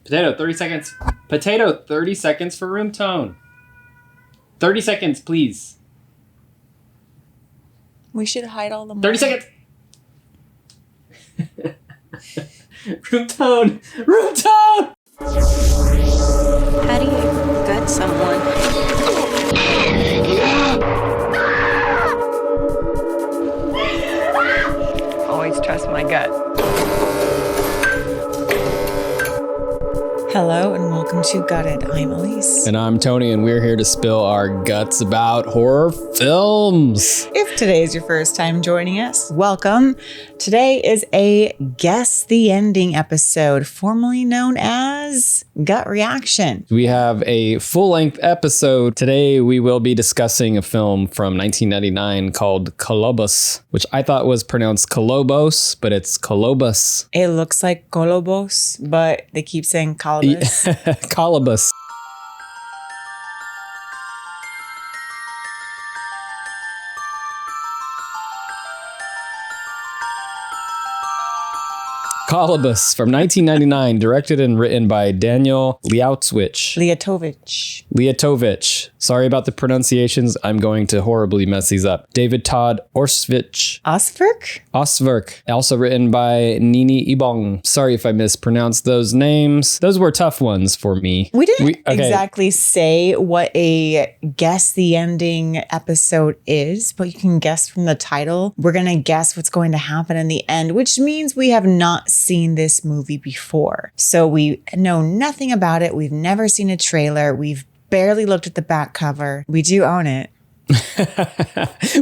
Potato, 30 seconds. Potato, 30 seconds for room tone. 30 seconds, please. We should hide all the money. 30 seconds. Room tone. Room tone. How do you gut someone? Always trust my gut. Hello and welcome to Gutted. I'm Aleece. And I'm Tony, and we're here to spill our guts about horror films. If today is your first time joining us, welcome. Today is a Guess the Ending episode, formerly known as Gut Reaction. We have a full-length episode. Today we will be discussing a film from 1999 called Kolobos, which I thought was pronounced Kolobos, but it's Kolobos. It looks like Kolobos, but they keep saying Kolobos. Kolobos. Kolobos from 1999, directed and written by Daniel Liatowitsch. Liatowitsch. Sorry about the pronunciations. I'm going to horribly mess these up. David Todd Ocvirk. Ocvirk. Also written by Nne Ebong. Sorry if I mispronounced those names. Those were tough ones for me. We didn't exactly say what a Guess the Ending episode is, but you can guess from the title. We're going to guess what's going to happen in the end, which means we have not seen this movie before. So we know nothing about it. We've never seen a trailer. We've barely looked at the back cover. We do own it.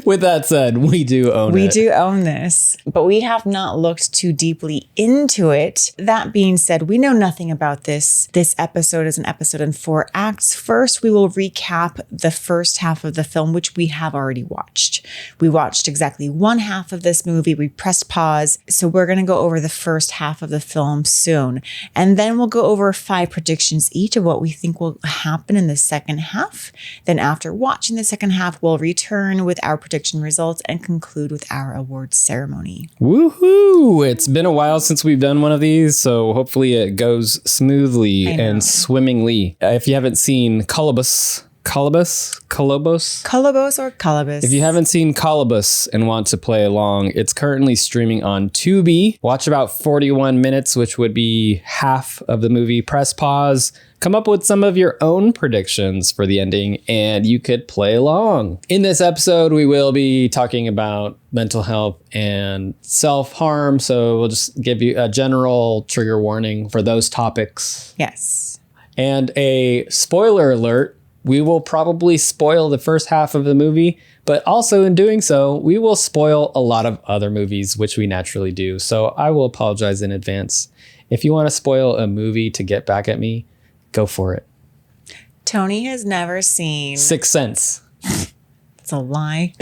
With that said, we do own it. We do own this, but we have not looked too deeply into it. That being said, we know nothing about this. This episode is an episode in 4 acts. First, we will recap the first half of the film, which we have already watched. We watched exactly one half of this movie. We pressed pause. So we're going to go over the first half of the film soon. And then we'll go over 5 predictions each of what we think will happen in the second half. Then after watching the second half, we'll return with our prediction results and conclude with our awards ceremony. Woohoo! It's been a while since we've done one of these, so hopefully it goes smoothly and swimmingly. If you haven't seen Kolobos. If you haven't seen Kolobos and want to play along, it's currently streaming on Tubi. Watch about 41 minutes, which would be half of the movie. Press pause. Come up with some of your own predictions for the ending, and you could play along. In this episode, we will be talking about mental health and self-harm, so we'll just give you a general trigger warning for those topics. Yes. And a spoiler alert. We will probably spoil the first half of the movie, but also in doing so, we will spoil a lot of other movies, which we naturally do. So I will apologize in advance. If you want to spoil a movie to get back at me, go for it. Tony has never seen Sixth Sense. It's a lie.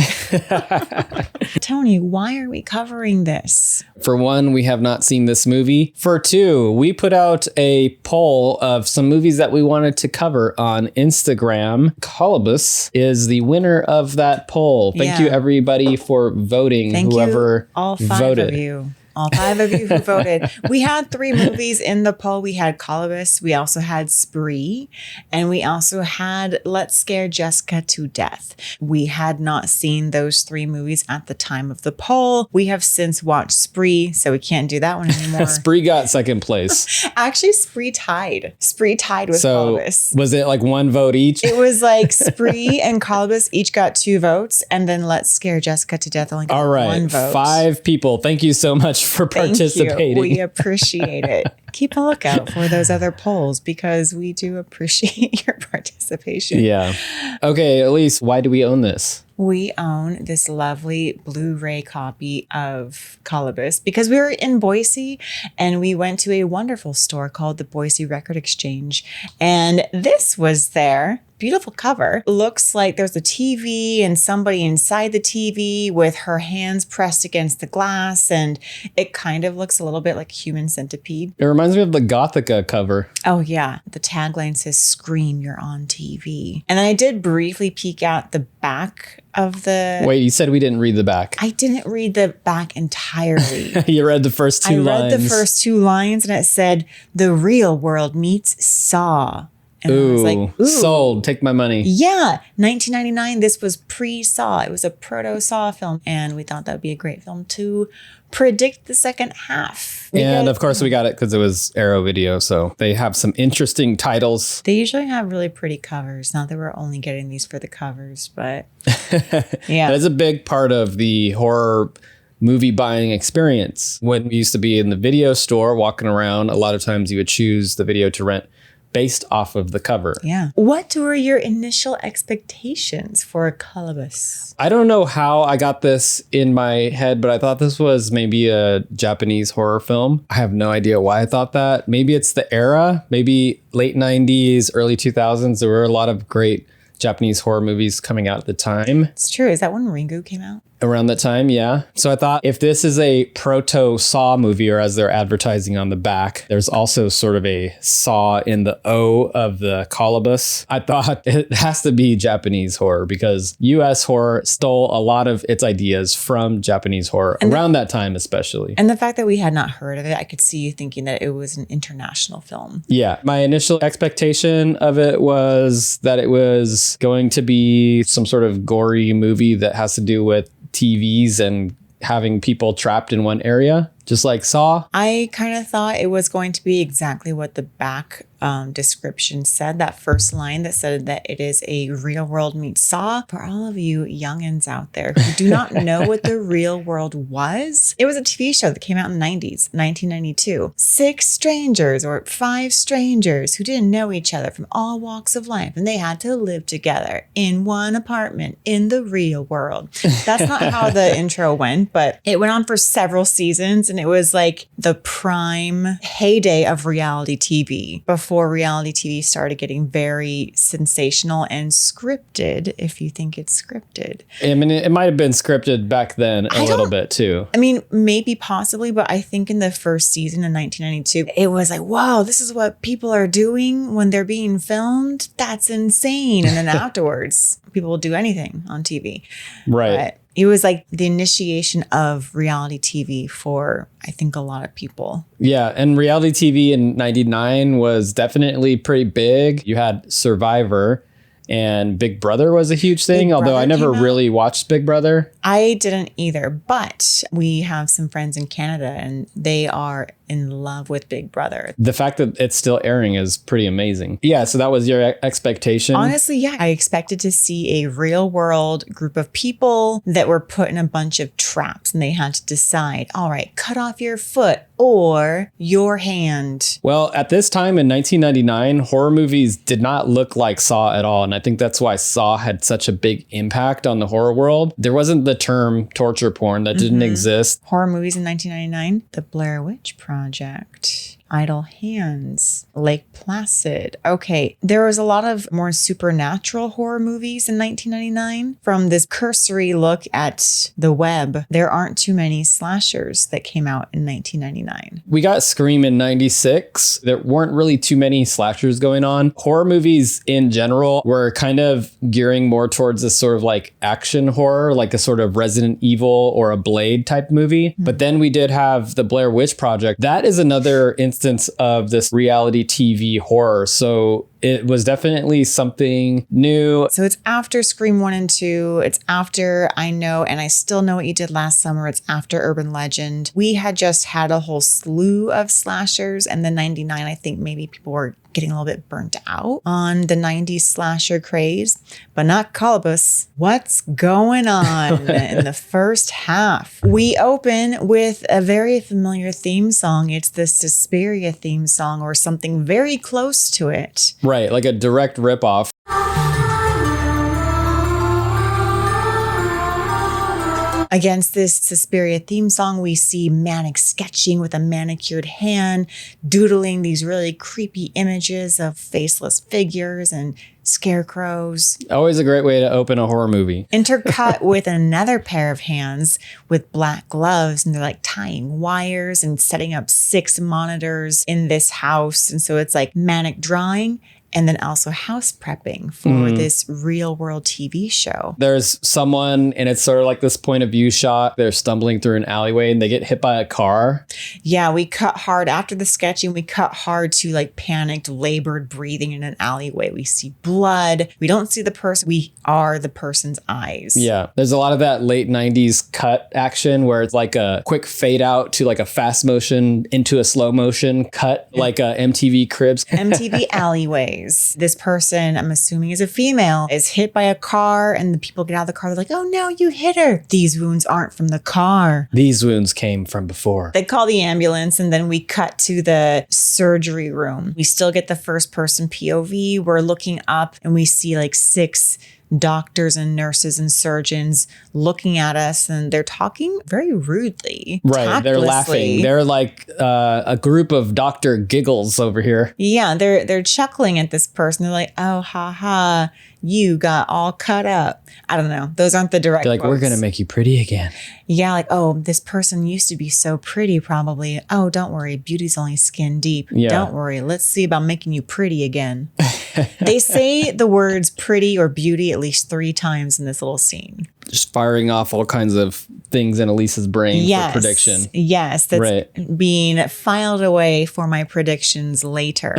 Tony, why are we covering this? For one, we have not seen this movie. For two, we put out a poll of some movies that we wanted to cover on Instagram. Kolobos is the winner of that poll. Thank you, everybody, for voting. Thank whoever you, all 5 voted. of you. All 5 of you who voted. We had 3 movies in the poll. We had Kolobos, we also had Spree, and we also had Let's Scare Jessica to Death. We had not seen those 3 movies at the time of the poll. We have since watched Spree, so we can't do that one anymore. Spree got second place. Actually, Spree tied. Spree tied with Kolobos. Was it like 1 vote each? It was like Spree and Kolobos each got 2 votes, and then Let's Scare Jessica to Death only got 1 vote. 5 people. Thank you so much for participating. Thank you. We appreciate it. Keep a lookout for those other polls because we do appreciate your participation. Yeah. Okay, Aleece, why do we own this? We own this lovely Blu-ray copy of Kolobos because we were in Boise and we went to a wonderful store called the Boise Record Exchange. And this was there beautiful cover. Looks like there's a TV and somebody inside the TV with her hands pressed against the glass. And it kind of looks a little bit like Human Centipede. It reminds me of the Gothica cover. Oh, yeah. The tagline says, "Scream, you're on TV." And then I did briefly peek at the back of the... Wait, you said we didn't read the back. I didn't read the back entirely. You read the first two lines. I read the first 2 lines and it said, "The real world meets SAW." And I was like, ooh. Sold. Take my money. Yeah. 1999. This was pre-SAW. It was a proto-SAW film. And we thought that would be a great film to predict the second half. And of course, we got it because it was Arrow Video. So they have some interesting titles. They usually have really pretty covers. Not that we're only getting these for the covers, but yeah. That's a big part of the horror movie buying experience. When we used to be in the video store walking around, a lot of times you would choose the video to rent based off of the cover. Yeah. What were your initial expectations for Kolobos? I don't know how I got this in my head, but I thought this was maybe a Japanese horror film. I have no idea why I thought that. Maybe it's the era, maybe late 90s, early 2000s. There were a lot of great Japanese horror movies coming out at the time. It's true. Is that when Ringu came out? Around that time, yeah. So I thought if this is a proto-SAW movie, or as they're advertising on the back, there's also sort of a saw in the O of the Kolobos. I thought it has to be Japanese horror because US horror stole a lot of its ideas from Japanese horror around that time, especially. And the fact that we had not heard of it, I could see you thinking that it was an international film. Yeah. My initial expectation of it was that it was going to be some sort of gory movie that has to do with TVs and having people trapped in one area, just like SAW. I kind of thought it was going to be exactly what the back description said. That first line that said that it is a real world meets SAW. For all of you youngins out there who do not know what the real world was, it was a TV show that came out in the 90s, 1992. 6 strangers or 5 strangers who didn't know each other from all walks of life, and they had to live together in one apartment in the real world. That's not how the intro went, but it went on for several seasons, and it was like the prime heyday of reality TV before reality TV started getting very sensational and scripted, if you think it's scripted. I mean, it might have been scripted back then a little bit too. I mean, maybe possibly, but I think in the first season in 1992, it was like, wow, this is what people are doing when they're being filmed. That's insane. And then afterwards, people will do anything on TV. Right. But it was like the initiation of reality TV for, I think, a lot of people. Yeah. And reality TV in 99 was definitely pretty big. You had Survivor, and Big Brother was a huge thing, although I never really watched Big Brother. I didn't either, but we have some friends in Canada and they are in love with Big Brother. The fact that it's still airing is pretty amazing. Yeah, so that was your expectation? Honestly, yeah. I expected to see a real world group of people that were put in a bunch of traps and they had to decide, all right, cut off your foot or your hand. Well, at this time in 1999, horror movies did not look like SAW at all. And I think that's why SAW had such a big impact on the horror world. There wasn't the term torture porn that didn't exist. Horror movies in 1999, The Blair Witch Project, Idle Hands, Lake Placid. Okay, there was a lot of more supernatural horror movies in 1999. From this cursory look at the web, there aren't too many slashers that came out in 1999. We got Scream in 96. There weren't really too many slashers going on. Horror movies in general were kind of gearing more towards this sort of like action horror, like a sort of Resident Evil or a Blade type movie. But then we did have The Blair Witch Project. That is another instance of this reality TV horror. So it was definitely something new. So it's after Scream 1 and 2. It's after I Know and I Still Know What You Did Last Summer. It's after Urban Legend. We had just had a whole slew of slashers. And then 99, I think maybe people were getting a little bit burnt out on the 90s slasher craze, but not Kolobos. What's going on in the first half? We open with a very familiar theme song. It's the Suspiria theme song or something very close to it. Right, like a direct ripoff. Against this Suspiria theme song, we see Manic sketching with a manicured hand, doodling these really creepy images of faceless figures and scarecrows. Always a great way to open a horror movie. Intercut with another pair of hands with black gloves, and they're like tying wires and setting up 6 monitors in this house. And so it's like manic drawing and then also house prepping for this real world TV show. There's someone, and it's sort of like this point of view shot. They're stumbling through an alleyway and they get hit by a car. Yeah, we cut hard after the sketching. We cut hard to like panicked, labored breathing in an alleyway. We see blood. We don't see the person. We are the person's eyes. Yeah. There's a lot of that late 90s cut action where it's like a quick fade out to like a fast motion into a slow motion cut, like a MTV Cribs. MTV alleyways. This person, I'm assuming is a female, is hit by a car, and the people get out of the car. They're like, oh no, you hit her. These wounds aren't from the car. These wounds came from before. They call the ambulance, and then we cut to the surgery room. We still get the first person POV. We're looking up and we see like 6 doctors and nurses and surgeons looking at us, and they're talking very rudely. Right. They're laughing. They're like a group of Dr. Giggles over here. Yeah, they're chuckling at this person. They're like, oh, ha ha, you got all cut up. I don't know. Those aren't the direct They're like, quotes. we're going to make you pretty again. Yeah, like, oh, this person used to be so pretty probably. Oh, don't worry. Beauty's only skin deep. Yeah. Don't worry. Let's see about making you pretty again. They say the words pretty or beauty at least 3 times in this little scene. Just firing off all kinds of things in Elise's brain for prediction. Yes, that's being filed away for my predictions later.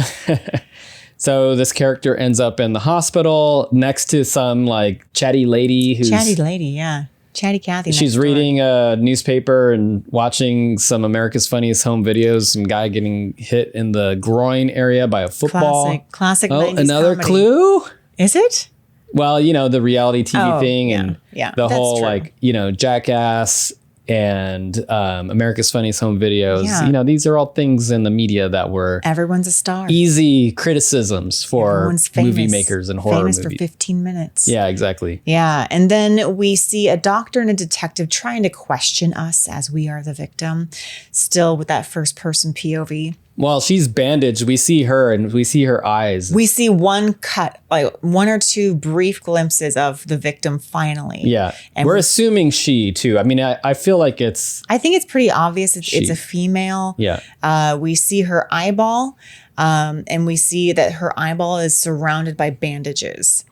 So this character ends up in the hospital next to some like chatty lady who's... Chatty lady, yeah. Chatty Cathy. She's reading a newspaper and watching some America's Funniest Home Videos. Some guy getting hit in the groin area by a football. Classic 90s another comedy. clue? Is it? Well, you know, the reality TV thing and the whole true. like, you know, Jackass and America's Funniest Home Videos. Yeah. You know, these are all things in the media that were Everyone's a star. easy criticisms for Everyone's famous. movie makers and horror Famous movies. for 15 minutes. Yeah, exactly. Yeah. And then we see a doctor and a detective trying to question us as we are the victim, still with that first person POV. Well, she's bandaged. We see her and we see her eyes. We see one cut, like 1 or 2 brief glimpses of the victim finally. Yeah. And we're assuming she too. I mean, I feel like I think it's pretty obvious it's a female. Yeah. We see her eyeball, and we see that her eyeball is surrounded by bandages.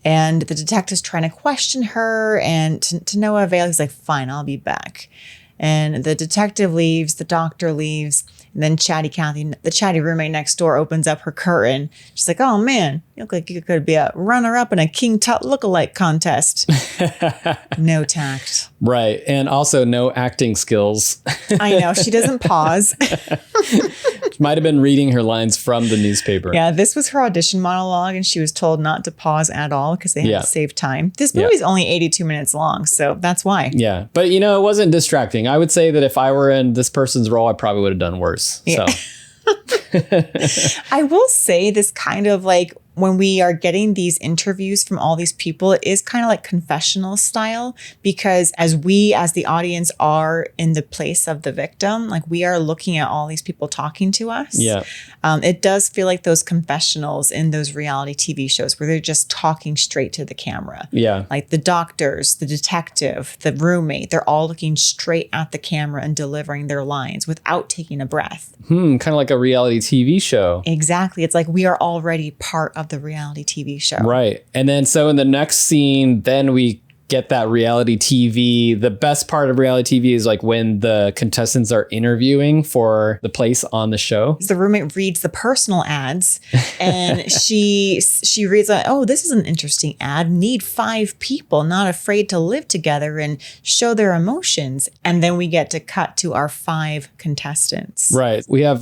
And the detective's trying to question her, and to no avail. He's like, fine, I'll be back. And the detective leaves, the doctor leaves, and then Chatty Cathy, the chatty roommate next door, opens up her curtain. She's like, oh man, you look like you could be a runner-up in a King Tut lookalike contest. No tact. Right. And also no acting skills. I know. She doesn't pause. She might have been reading her lines from the newspaper. Yeah, this was her audition monologue, and she was told not to pause at all because they had to save time. This movie's only 82 minutes long, so that's why. Yeah. But, you know, it wasn't distracting. I would say that if I were in this person's role, I probably would have done worse. Yeah. So. I will say this kind of like when we are getting these interviews from all these people, it is kind of like confessional style, because as we, as the audience, are in the place of the victim, like we are looking at all these people talking to us. Yeah. It does feel like those confessionals in those reality TV shows where they're just talking straight to the camera. Yeah. Like the doctors, the detective, the roommate, they're all looking straight at the camera and delivering their lines without taking a breath. Kind of like a reality TV show. Exactly. It's like we are already part of the reality TV show. Right. And then so in the next scene, then we get that reality TV. The best part of reality TV is like when the contestants are interviewing for the place on the show. The roommate reads the personal ads, and she reads like, oh, this is an interesting ad. Need 5 people not afraid to live together and show their emotions. And then we get to cut to our 5 contestants. Right. We have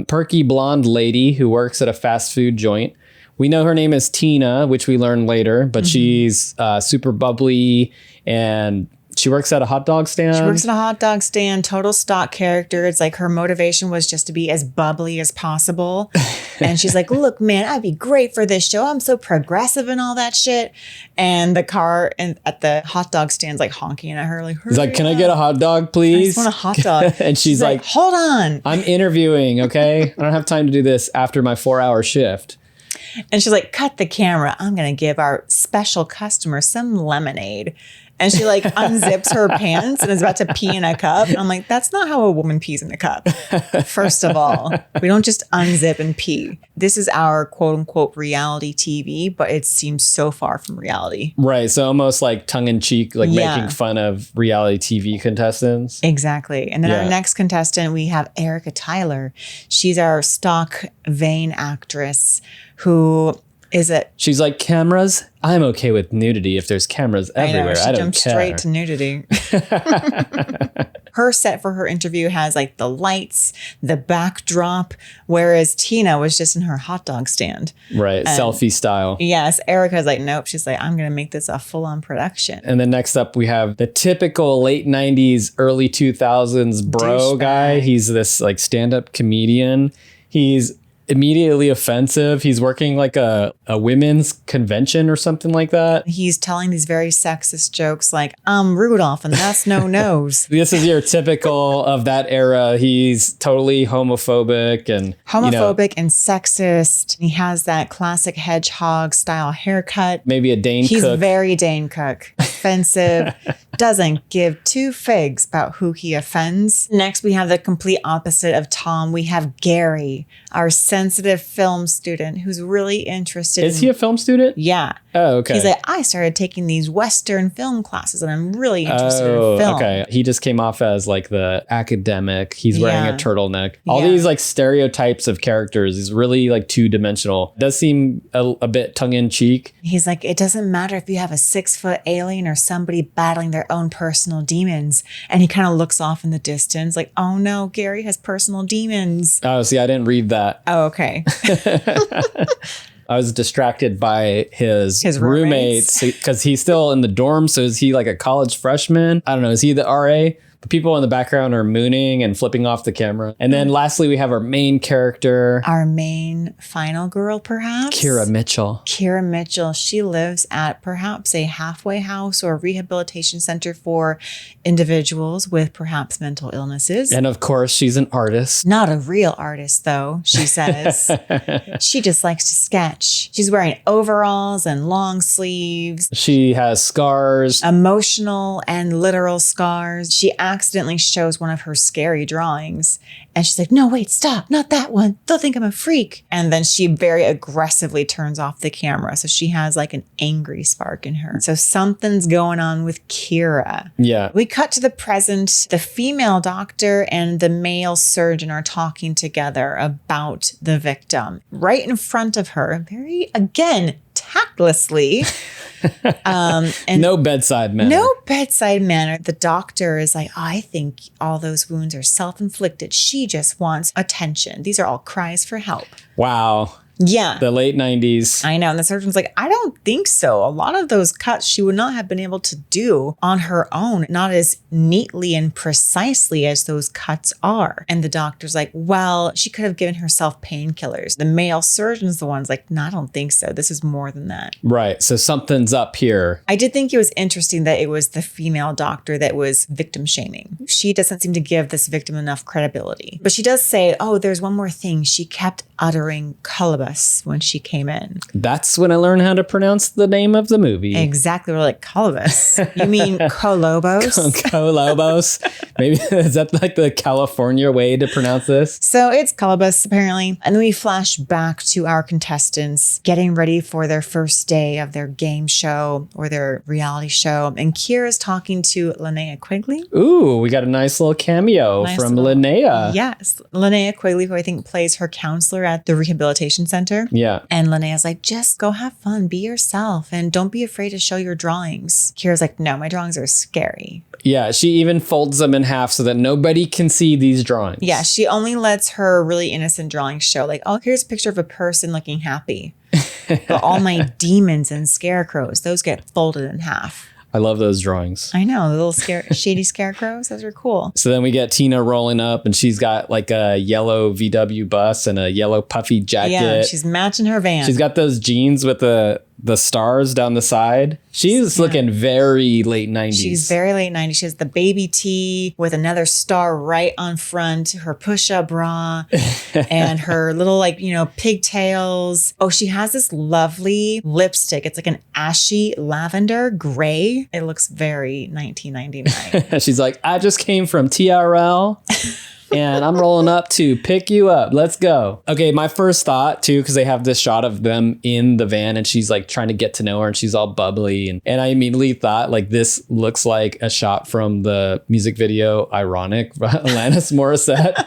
perky blonde lady who works at a fast food joint. We know her name is Tina, which we learn later, but she's super bubbly and She works at a hot dog stand. She works at a hot dog stand, total stock character. It's like her motivation was just to be as bubbly as possible. And she's like, look, man, I'd be great for this show. I'm so progressive and all that shit. And the car at the hot dog stand's like honking at her. Like, he's like, can I get a hot dog, please? I just want a hot dog. And she's like, hold on. I'm interviewing, okay? I don't have time to do this after my 4-hour shift. And she's like, cut the camera. I'm going to give our special customer some lemonade. And she like unzips her pants and is about to pee in a cup. And I'm like, that's not how a woman pees in a cup. First of all, we don't just unzip and pee. This is our quote unquote reality TV, but it seems so far from reality. Right. So almost like tongue in cheek, like making fun of reality TV contestants. Exactly. And then our next contestant, we have Erica Tyler. She's our stock vain actress who is it? She's like, cameras? I'm okay with nudity if there's cameras everywhere. I don't jumped care. Straight to nudity. Her set for her interview has like the lights, the backdrop, whereas Tina was just in her hot dog stand. Right. And selfie style. Yes. Erica's like, nope. She's like, I'm going to make this a full-on production. And then next up, we have the typical late 90s, early 2000s bro guy. He's this like stand-up comedian. He's immediately offensive. He's working like a women's convention or something like that. He's telling these very sexist jokes like, I'm Rudolph and that's no nose. This is your typical of that era. He's totally homophobic and and sexist. He has that classic hedgehog style haircut. Maybe a Dane He's Cook. Very Dane Cook. Offensive. Doesn't give two figs about who he offends. Next, we have the complete opposite of Tom. We have Gary, our sensitive film student who's really interested. Is he a film student? Yeah. Oh, okay. He's like, I started taking these Western film classes and I'm really interested in film. Okay. He just came off as like the academic. He's wearing a turtleneck. All these like stereotypes of characters is really like two-dimensional. Does seem a bit tongue-in-cheek. He's like, it doesn't matter if you have a 6-foot alien or somebody battling their own personal demons. And he kind of looks off in the distance like, oh no, Gary has personal demons. Oh, see, I didn't read that. Oh, okay. I was distracted by his roommates because he's still in the dorm. So is he like a college freshman? I don't know. Is he the RA? The people in the background are mooning and flipping off the camera. And then lastly, we have our main character. Our main final girl, perhaps? Kira Mitchell. Kira Mitchell. She lives at perhaps a halfway house or rehabilitation center for individuals with perhaps mental illnesses. And of course, she's an artist. Not a real artist, though, she says. She just likes to sketch. She's wearing overalls and long sleeves. She has scars. Emotional and literal scars. She accidentally shows one of her scary drawings and she's like, no, wait, stop, not that one. They'll think I'm a freak. And then she very aggressively turns off the camera. So she has like an angry spark in her. So something's going on with Kira. Yeah. We cut to the present. The female doctor and the male surgeon are talking together about the victim. Right in front of her, very, again, tactlessly. And no bedside manner. No bedside manner. The doctor is like, I think all those wounds are self-inflicted. She just wants attention. These are all cries for help. Wow. Yeah. The late 90s. I know. And the surgeon's like, I don't think so. A lot of those cuts she would not have been able to do on her own, not as neatly and precisely as those cuts are. And the doctor's like, well, she could have given herself painkillers. The male surgeon's the one's like, no, I don't think so. This is more than that. Right. So something's up here. I did think it was interesting that it was the female doctor that was victim shaming. She doesn't seem to give this victim enough credibility. But she does say, oh, there's one more thing. She kept uttering Kolobos when she came in. That's when I learned how to pronounce the name of the movie. Exactly. We're like, Kolobos. You mean Kolobos? Kolobos. Maybe is that like the California way to pronounce this? So it's Kolobos, apparently. And then we flash back to our contestants getting ready for their first day of their game show or their reality show. And Kira's talking to Linnea Quigley. Ooh, we got a nice little cameo from Linnea. Yes. Linnea Quigley, who I think plays her counselor at the rehabilitation center. Yeah. And Linnea's like, just go have fun, be yourself, and don't be afraid to show your drawings. Kira's like, no, my drawings are scary. Yeah, she even folds them in half so that nobody can see these drawings. Yeah, she only lets her really innocent drawings show. Like, oh, here's a picture of a person looking happy. But all my demons and scarecrows, those get folded in half. I love those drawings. I know, the little shady scarecrows. Those are cool. So then we get Tina rolling up, and she's got like a yellow VW bus and a yellow puffy jacket. Yeah, she's matching her van. She's got those jeans with the stars down the side. She's looking very late 90s. She's very late 90s. She has the baby tee with another star right on front, her push-up bra, and her little pigtails. Oh, she has this lovely lipstick. It's like an ashy lavender gray. It looks very 1999. She's like, I just came from TRL. And I'm rolling up to pick you up. Let's go. Okay, my first thought too, because they have this shot of them in the van and she's like trying to get to know her and she's all bubbly. And I immediately thought like this looks like a shot from the music video Ironic by Alanis Morissette.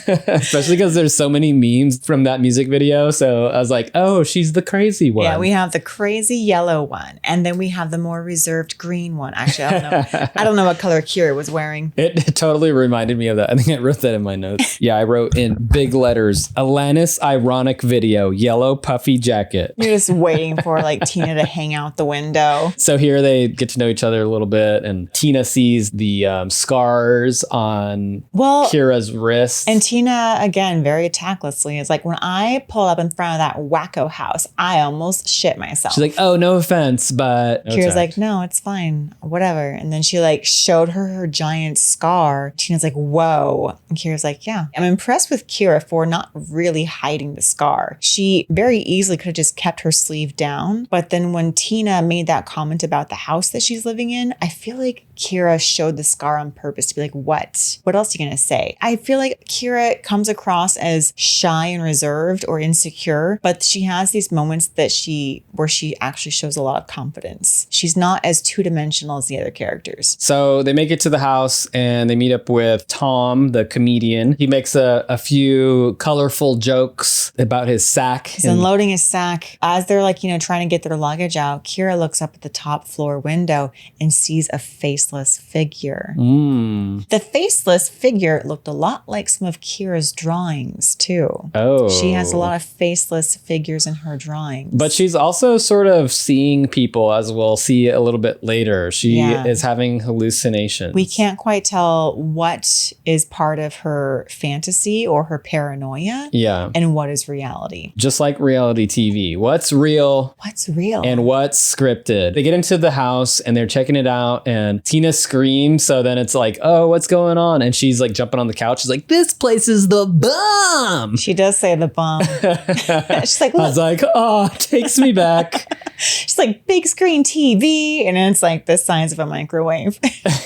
Especially because there's so many memes from that music video. So I was like, oh, she's the crazy one. Yeah, we have the crazy yellow one. And then we have the more reserved green one. Actually, I don't know. I don't know what color Kira was wearing. It totally reminded me of that. I think I wrote that in my notes. Yeah, I wrote in big letters, Alanis Ironic video, yellow puffy jacket. You're just waiting for like Tina to hang out the window. So here they get to know each other a little bit. And Tina sees the scars on Kira's wrist. And Tina, again, very tactlessly, is like, when I pulled up in front of that wacko house, I almost shit myself. She's like, oh, no offense, but... Kira's like, no, it's fine, whatever. And then she like showed her giant scar. Tina's like, whoa. And Kira's like, yeah. I'm impressed with Kira for not really hiding the scar. She very easily could have just kept her sleeve down. But then when Tina made that comment about the house that she's living in, I feel like Kira showed the scar on purpose to be like, what? What else are you going to say? I feel like Kira comes across as shy and reserved or insecure, but she has these moments where she actually shows a lot of confidence. She's not as two-dimensional as the other characters. So they make it to the house and they meet up with Tom, the comedian. He makes a few colorful jokes about his sack. He's unloading his sack. As they're like, trying to get their luggage out, Kira looks up at the top floor window and sees a faceless figure. The faceless figure looked a lot like some of Kira's drawings too. Oh. She has a lot of faceless figures in her drawings. But she's also sort of seeing people, as we'll see a little bit later. She is having hallucinations. We can't quite tell what is part of her fantasy or her paranoia. Yeah. And what is reality. Just like reality TV. What's real? What's real? And what's scripted? They get into the house and they're checking it out and Tina screams. So then it's like, oh, what's going on? And she's like jumping on the couch. She's like, this place is the bomb. She does say the bomb. She's like, look. I was like, oh, takes me back. She's like, big screen TV. And then it's like the size of a microwave.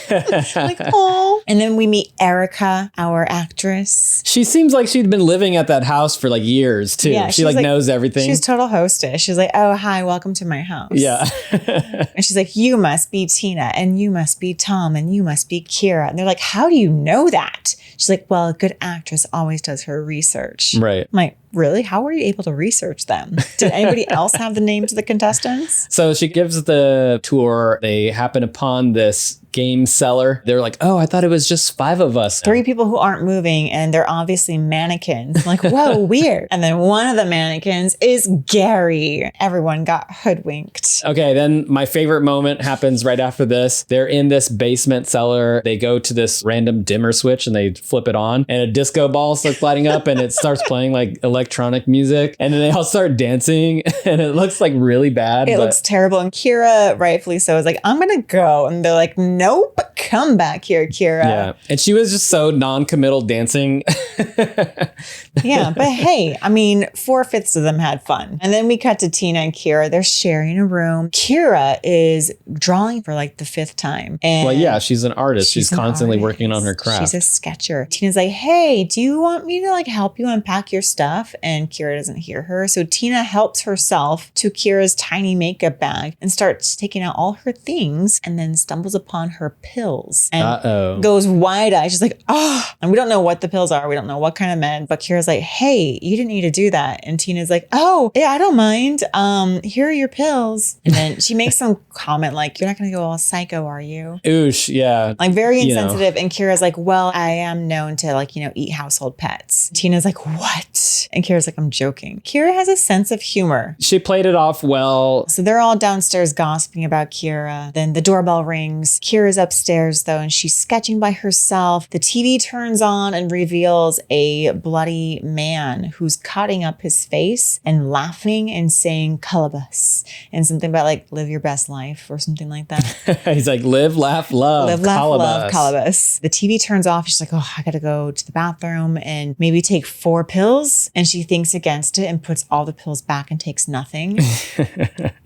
Like, oh. And then we meet Erica, our actress. She seems like she'd been living at that house for like years too. Yeah, she like knows everything. She's total hostess. She's like, oh, hi, welcome to my house. Yeah. And she's like, you must be Tina and you must be Tom and you must be Kira. And they're like, how do you know that? She's like, well, a good actress always does her research. Right. I'm like, really? How were you able to research them? Did anybody else have the names of the contestants? So she gives the tour. They happen upon this game cellar. They're like, oh, I thought it was just 5 of us. 3 people who aren't moving and they're obviously mannequins. I'm like, whoa, weird. And then one of the mannequins is Gary. Everyone got hoodwinked. Okay, then my favorite moment happens right after this. They're in this basement cellar. They go to this random dimmer switch and they flip it on and a disco ball starts lighting up and it starts playing like electronic music. And then they all start dancing and it looks like really bad. It looks terrible. And Kira, rightfully so, is like, I'm going to go. And they're like, nope, come back here, Kira. Yeah. And she was just so non-committal dancing. Yeah. But hey, I mean, 4/5 of them had fun. And then we cut to Tina and Kira. They're sharing a room. Kira is drawing for like the 5th time. And well, yeah, she's an artist. She's constantly working on her craft. She's a sketcher. Tina's like, hey, do you want me to like help you unpack your stuff? And Kira doesn't hear her. So Tina helps herself to Kira's tiny makeup bag and starts taking out all her things and then stumbles upon her pills pills. And Uh-oh. goes wide-eyed. She's like, oh. And we don't know what the pills are. We don't know what kind of med. But Kira's like, hey, you didn't need to do that. And Tina's like, oh, yeah, I don't mind. Here are your pills. And then she makes some comment like, you're not going to go all psycho, are you? Oosh, yeah. Like very insensitive. And Kira's like, well, I am known to like, eat household pets. Tina's like, what? And Kira's like, I'm joking. Kira has a sense of humor. She played it off well. So they're all downstairs gossiping about Kira. Then the doorbell rings. Kira's upstairs though, and she's sketching by herself. The TV turns on and reveals a bloody man who's cutting up his face and laughing and saying Kolobos and something about like live your best life or something like that. He's like, live, laugh, love. Live, laugh, Kolobos. love, Kolobos. The TV turns off. She's like, oh, I gotta go to the bathroom and maybe take 4 pills. And she thinks against it and puts all the pills back and takes nothing.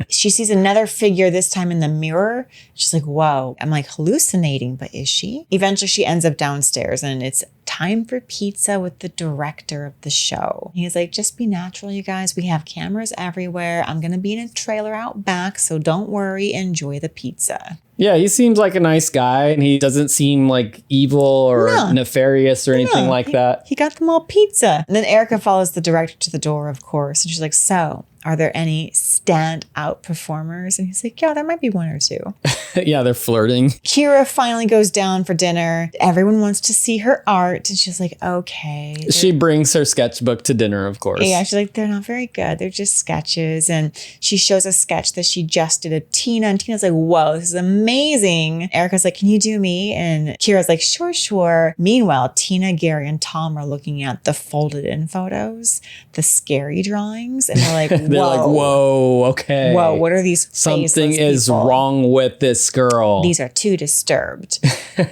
She sees another figure, this time in the mirror. She's like, whoa, I'm like hallucinating, but is she? Eventually she ends up downstairs and it's time for pizza with the director of the show. He's like, just be natural, you guys. We have cameras everywhere. I'm going to be in a trailer out back, so don't worry. Enjoy the pizza. Yeah, he seems like a nice guy and he doesn't seem like evil or nefarious or anything like that. He got them all pizza. And then Erica follows the director to the door, of course. And she's like, so are there any standout performers? And he's like, yeah, there might be 1 or 2. Yeah, they're flirting. Kira finally goes down for dinner. Everyone wants to see her art. And she's like, okay. She brings her sketchbook to dinner, of course. Yeah, she's like, they're not very good. They're just sketches. And she shows a sketch that she just did of Tina. And Tina's like, whoa, this is amazing. Erica's like, can you do me? And Kira's like, sure. Meanwhile, Tina, Gary, and Tom are looking at the folded in photos, the scary drawings. And they're like, they're like, whoa, okay. Whoa, what are these Something is people? Wrong with this girl. These are too disturbed.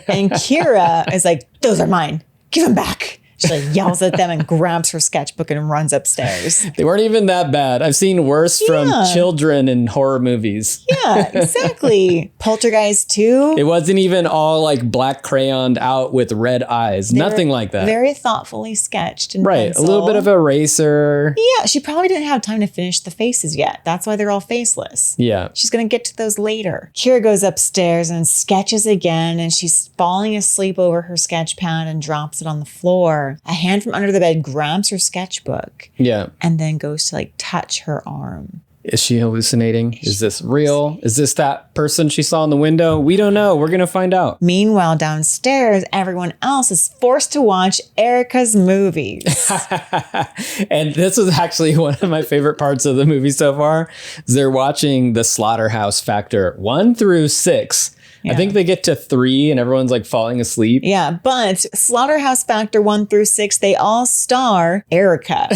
And Kira is like, those are mine. Give them back. She like yells at them and grabs her sketchbook and runs upstairs. They weren't even that bad. I've seen worse from children in horror movies. Yeah, exactly. Poltergeist 2. It wasn't even all like black crayoned out with red eyes. Nothing like that. Very thoughtfully sketched. In right. pencil. A little bit of eraser. Yeah, she probably didn't have time to finish the faces yet. That's why they're all faceless. Yeah. She's going to get to those later. Kira goes upstairs and sketches again, and she's falling asleep over her sketch pad and drops it on the floor. A hand from under the bed grabs her sketchbook. Yeah. And then goes to like touch her arm. Is she hallucinating? Is this real? Is this that person she saw in the window? We don't know. We're going to find out. Meanwhile, downstairs, everyone else is forced to watch Erica's movies. And this was actually one of my favorite parts of the movie so far. Is they're watching the Slaughterhouse Factor 1 through 6. Yeah. I think they get to 3 and everyone's like falling asleep. Yeah, but Slaughterhouse Factor 1 through 6, they all star Erica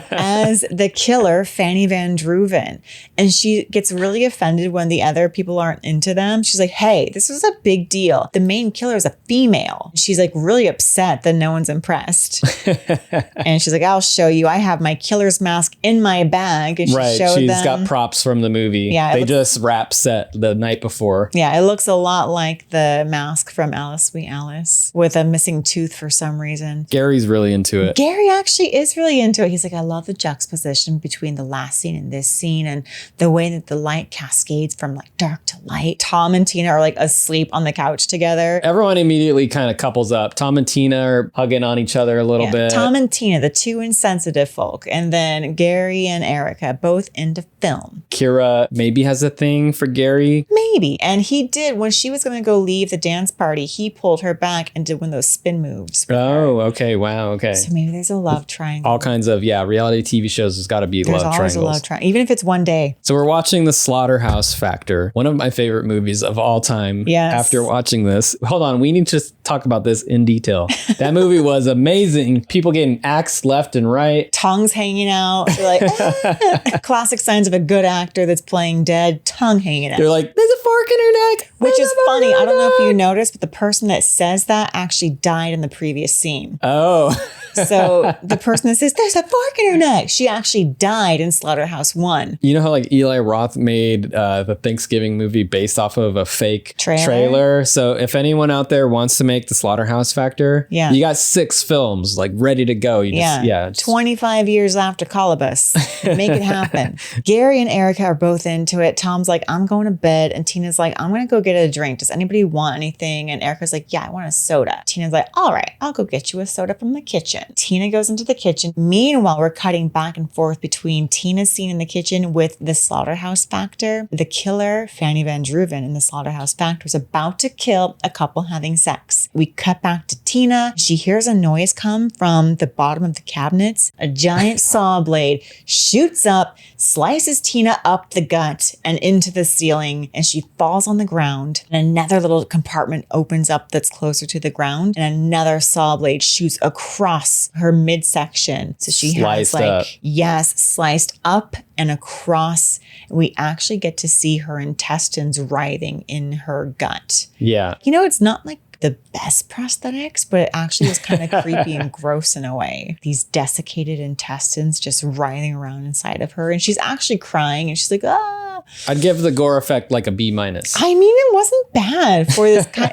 as the killer, Fanny Van Druven. And she gets really offended when the other people aren't into them. She's like, hey, this is a big deal. The main killer is a female. She's like really upset that no one's impressed. And she's like, I'll show you. I have my killer's mask in my bag. And she's got props from the movie. Yeah, they just wrap set the night before. Yeah, it looks a lot like the mask from Alice, Sweet Alice with a missing tooth for some reason. Gary's really into it. Gary actually is really into it. He's like, I love the juxtaposition between the last scene and this scene and the way that the light cascades from like dark to light. Tom and Tina are like asleep on the couch together. Everyone immediately kind of couples up. Tom and Tina are hugging on each other a little bit. Tom and Tina, the two insensitive folk. And then Gary and Erica, both into film. Kira maybe has a thing for Gary. Maybe. And he did, when she was going to go leave the dance party, he pulled her back and did one of those spin moves. Oh, okay. Wow. Okay. So maybe there's a love triangle. All kinds of, reality TV shows has got to be love triangles. There's always a love triangle, even if it's one day. So we're watching The Slaughterhouse Factor, one of my favorite movies of all time. Yes. After watching this, hold on, we need to talk about this in detail. That movie was amazing. People getting axed left and right. Tongues hanging out. They're like, classic signs of a good actor that's playing dead, tongue hanging out. They're like, there's a fork in her neck. Which is funny. I don't know if you noticed, but the person that says that actually died in the previous scene. Oh. So the person that says, there's a fork in her neck, she actually died in Slaughterhouse 1. You know how like Eli Roth made the Thanksgiving movie based off of a fake trailer? So if anyone out there wants to make The Slaughterhouse Factor, you got 6 films like ready to go. You just, 25 years after Kolobos. Make it happen. Gary and Erica are both into it. Tom's like, I'm going to bed. And Tina's like, I'm going to go get a drink. Does anybody want anything? And Erica's like, yeah, I want a soda. Tina's like, all right, I'll go get you a soda from the kitchen. Tina goes into the kitchen. Meanwhile, we're cutting back and forth between Tina's scene in the kitchen with the slaughterhouse factor. The killer, Fanny Van Druven in the slaughterhouse factor, was about to kill a couple having sex. We cut back to Tina. She hears a noise come from the bottom of the cabinets. A giant saw blade shoots up, slices Tina up the gut and into the ceiling, and she falls on the ground. And another little compartment opens up that's closer to the ground, and another saw blade shoots across her midsection. So she Sliced has like, up. yes, sliced up and across. We actually get to see her intestines writhing in her gut. Yeah. You know, it's not like the best prosthetics, but it actually was kind of creepy and gross in a way. These desiccated intestines just writhing around inside of her. And she's actually crying and she's like, ah. I'd give the gore effect like a B-. I mean, it wasn't bad for this kind.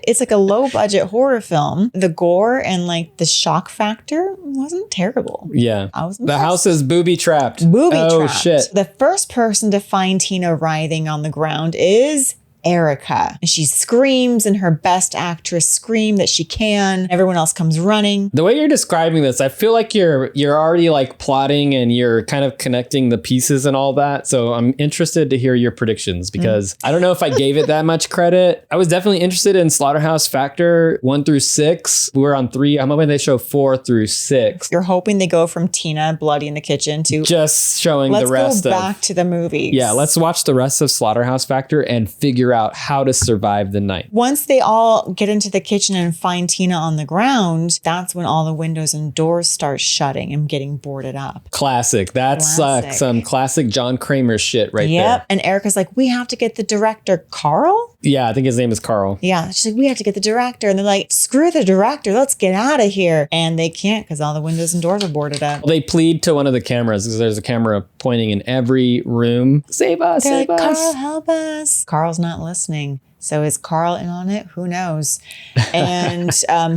It's like a low budget horror film. The gore and like the shock factor wasn't terrible. Yeah. I was The impressed. house is booby trapped. Booby Oh, trapped. shit. The first person to find Tina writhing on the ground is Erica. And she screams in her best actress scream that she can. Everyone else comes running. The way you're describing this, I feel like you're already like plotting and you're kind of connecting the pieces and all that. So I'm interested to hear your predictions because I don't know if I gave it that much credit. I was definitely interested in Slaughterhouse Factor 1 through 6. We were on 3. I'm hoping they show 4 through 6. You're hoping they go from Tina bloody in the kitchen to Just showing the rest go back to the movies. Yeah, let's watch the rest of Slaughterhouse Factor and figure out how to survive the night. Once they all get into the kitchen and find Tina on the ground, that's when all the windows and doors start shutting and getting boarded up. Classic. That's Classic. some classic John Kramer shit right there. And Erica's like, we have to get the director, Carl? Yeah, I think his name is Carl. Yeah, she's like, we have to get the director. And they're like, screw the director, let's get out of here. And they can't because all the windows and doors are boarded up. They plead to one of the cameras because there's a camera pointing in every room. Save us, They're save like, us. Carl, help us. Carl's not listening. So is Carl in on it? Who knows? And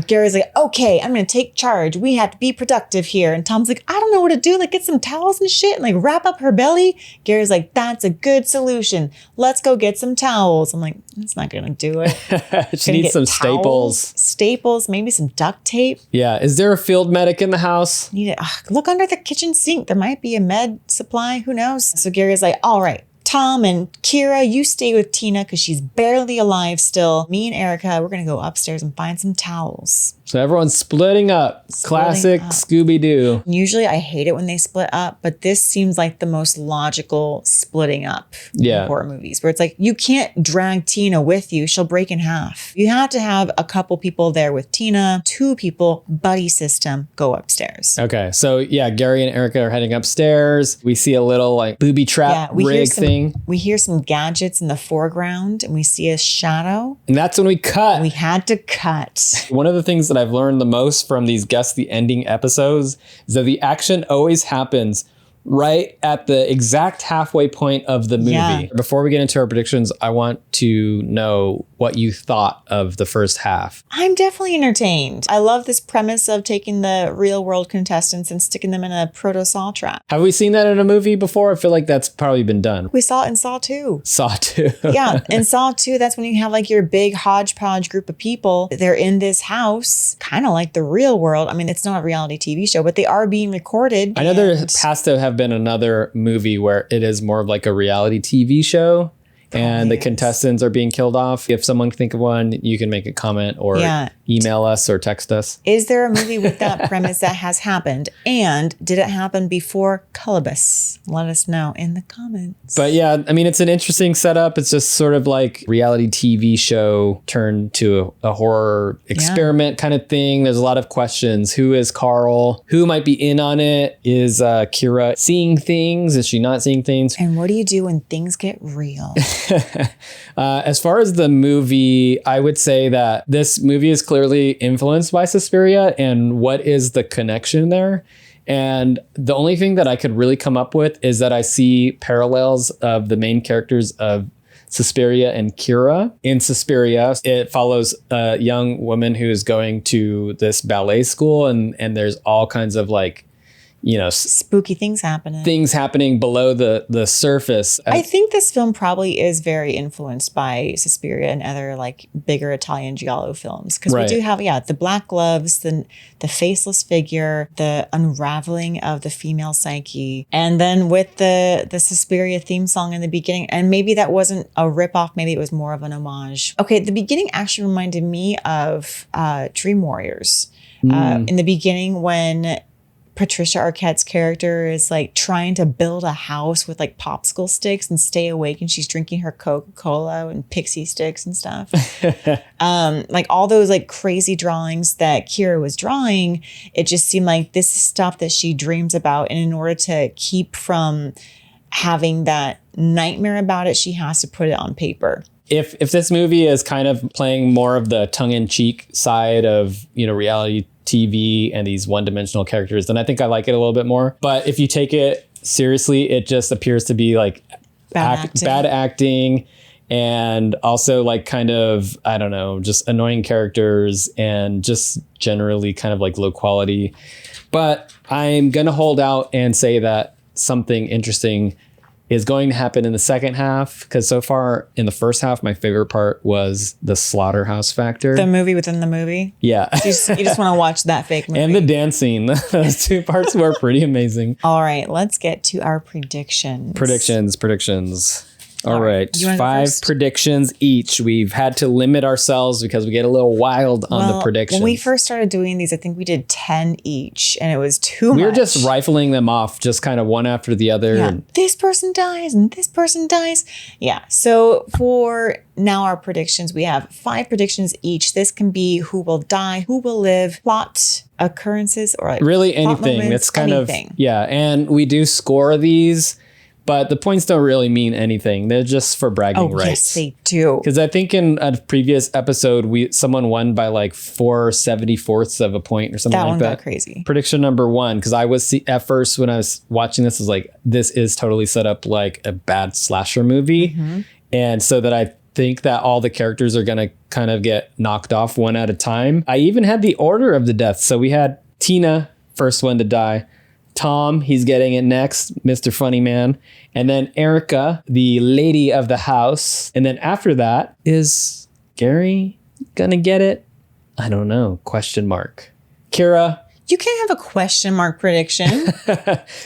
Gary's like, okay, I'm going to take charge. We have to be productive here. And Tom's like, I don't know what to do. Like, get some towels and shit and like wrap up her belly. Gary's like, that's a good solution. Let's go get some towels. I'm like, that's not going to do it. She needs some staples. Staples, maybe some duct tape. Yeah. Is there a field medic in the house? Need it. Look under the kitchen sink. There might be a med supply. Who knows? So Gary's like, all right. Tom and Kira, you stay with Tina because she's barely alive still. Me and Erica, we're going to go upstairs and find some towels. So everyone's splitting up. Classic Scooby-Doo. Usually I hate it when they split up, but this seems like the most logical splitting up in horror movies, where it's like, you can't drag Tina with you. She'll break in half. You have to have a couple people there with Tina, 2 people, buddy system, go upstairs. Okay. So yeah, Gary and Erica are heading upstairs. We see a little like booby trap rig thing. We hear some gadgets in the foreground and we see a shadow. And that's when we cut. We had to cut. One of the things that I've learned the most from these Guess the Ending episodes is that the action always happens right at the exact halfway point of the movie. Yeah. Before we get into our predictions, I want to know what you thought of the first half. I'm definitely entertained. I love this premise of taking the real world contestants and sticking them in a Proto-SAW trap. Have we seen that in a movie before? I feel like that's probably been done. We saw it in Saw 2. Saw 2. Yeah, in Saw 2, that's when you have like your big hodgepodge group of people. They're in this house, kind of like the real world. I mean, it's not a reality TV show, but they are being recorded. I know there has to have been another movie where it is more of like a reality TV show. And the contestants are being killed off. If someone can think of one, you can make a comment or email us or text us. Is there a movie with that premise that has happened? And did it happen before Kolobos? Let us know in the comments. But yeah, I mean, it's an interesting setup. It's just sort of like reality TV show turned to a horror experiment kind of thing. There's a lot of questions. Who is Carl? Who might be in on it? Is Kira seeing things? Is she not seeing things? And what do you do when things get real? As far as the movie, I would say that this movie is clearly influenced by Suspiria, and what is the connection there? And the only thing that I could really come up with is that I see parallels of the main characters of Suspiria and Kira. In Suspiria, it follows a young woman who is going to this ballet school, and there's all kinds of like spooky things happening. Things happening below the surface. I think this film probably is very influenced by Suspiria and other like bigger Italian giallo films, because we do have the black gloves, the faceless figure, the unraveling of the female psyche, and then with the Suspiria theme song in the beginning. And maybe that wasn't a ripoff, maybe it was more of an homage. Okay, the beginning actually reminded me of Dream Warriors. In the beginning, when Patricia Arquette's character is like trying to build a house with like popsicle sticks and stay awake, and she's drinking her Coca-Cola and pixie sticks and stuff. Like all those like crazy drawings that Kira was drawing, it just seemed like this is stuff that she dreams about. And in order to keep from having that nightmare about it, she has to put it on paper. If this movie is kind of playing more of the tongue-in-cheek side of, reality TV and these one-dimensional characters, then I think I like it a little bit more. But if you take it seriously, it just appears to be like bad acting and also like kind of, I don't know, just annoying characters and just generally kind of like low quality. But I'm going to hold out and say that something interesting is going to happen in the second half, because so far in the first half, my favorite part was the slaughterhouse factor. The movie within the movie? Yeah. You just want to watch that fake movie. And the dancing. Those two parts were pretty amazing. All right, let's get to our predictions. Predictions. All right. 5 predictions each. We've had to limit ourselves because we get a little wild on the predictions. When we first started doing these, I think we did 10 each, and it was too much. We were just rifling them off, just kind of one after the other. Yeah. This person dies and this person dies. Yeah. So for now, our predictions, we have 5 predictions each. This can be who will die, who will live, plot occurrences, or like really anything. Moments, it's kind of, and we do score these. But the points don't really mean anything. They're just for bragging rights. Yes, they do. Because I think in a previous episode, someone won by like 4/74ths of a point or something like that. That one got crazy. Prediction number 1, because I was at first when I was watching this, I was like, this is totally set up like a bad slasher movie. Mm-hmm. And so that I think that all the characters are going to kind of get knocked off one at a time. I even had the order of the deaths. So we had Tina, first one to die. Tom, he's getting it next, Mr. Funny Man. And then Erica, the lady of the house. And then after that, is Gary gonna get it? I don't know. Question mark. Kira. You can't have a question mark prediction.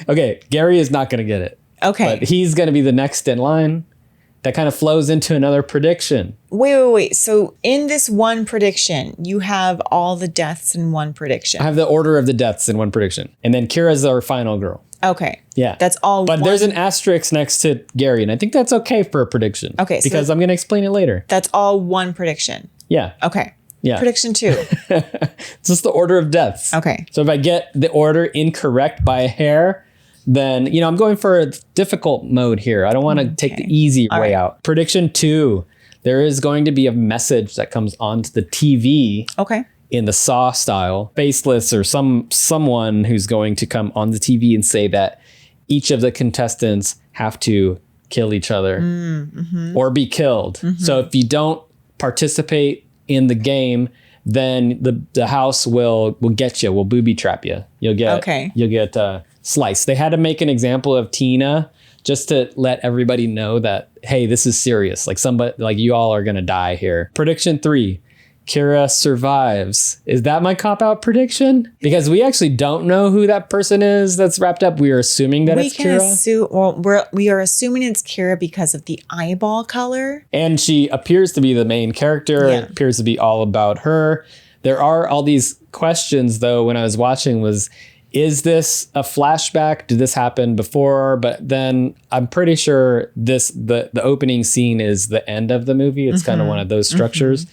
Okay, Gary is not gonna get it. Okay. But he's gonna be the next in line. That kind of flows into another prediction. Wait. So in this one prediction, you have all the deaths in one prediction. I have the order of the deaths in one prediction. And then Kira's our final girl. Okay. Yeah. That's all. But there's an asterisk next to Gary. And I think that's okay for a prediction. Okay. Because I'm going to explain it later. That's all one prediction. Yeah. Okay. Yeah. Prediction 2. It's just the order of deaths. Okay. So if I get the order incorrect by a hair, then, I'm going for a difficult mode here. I don't want to take the easy way out. Prediction 2, there is going to be a message that comes onto the TV. Okay. In the SAW style, faceless or someone who's going to come on the TV and say that each of the contestants have to kill each other or be killed. Mm-hmm. So if you don't participate in the game, then the house will get you, will booby trap you. You'll get sliced. They had to make an example of Tina just to let everybody know that, hey, this is serious. Like you all are going to die here. Prediction 3, Kira survives. Is that my cop-out prediction? Because we actually don't know who that person is that's wrapped up. We are assuming that it's Kira. We are assuming it's Kira because of the eyeball color. And she appears to be the main character. Yeah. It appears to be all about her. There are all these questions, though, when I was watching is this a flashback? Did this happen before? But then I'm pretty sure the opening scene is the end of the movie. It's kind of one of those structures.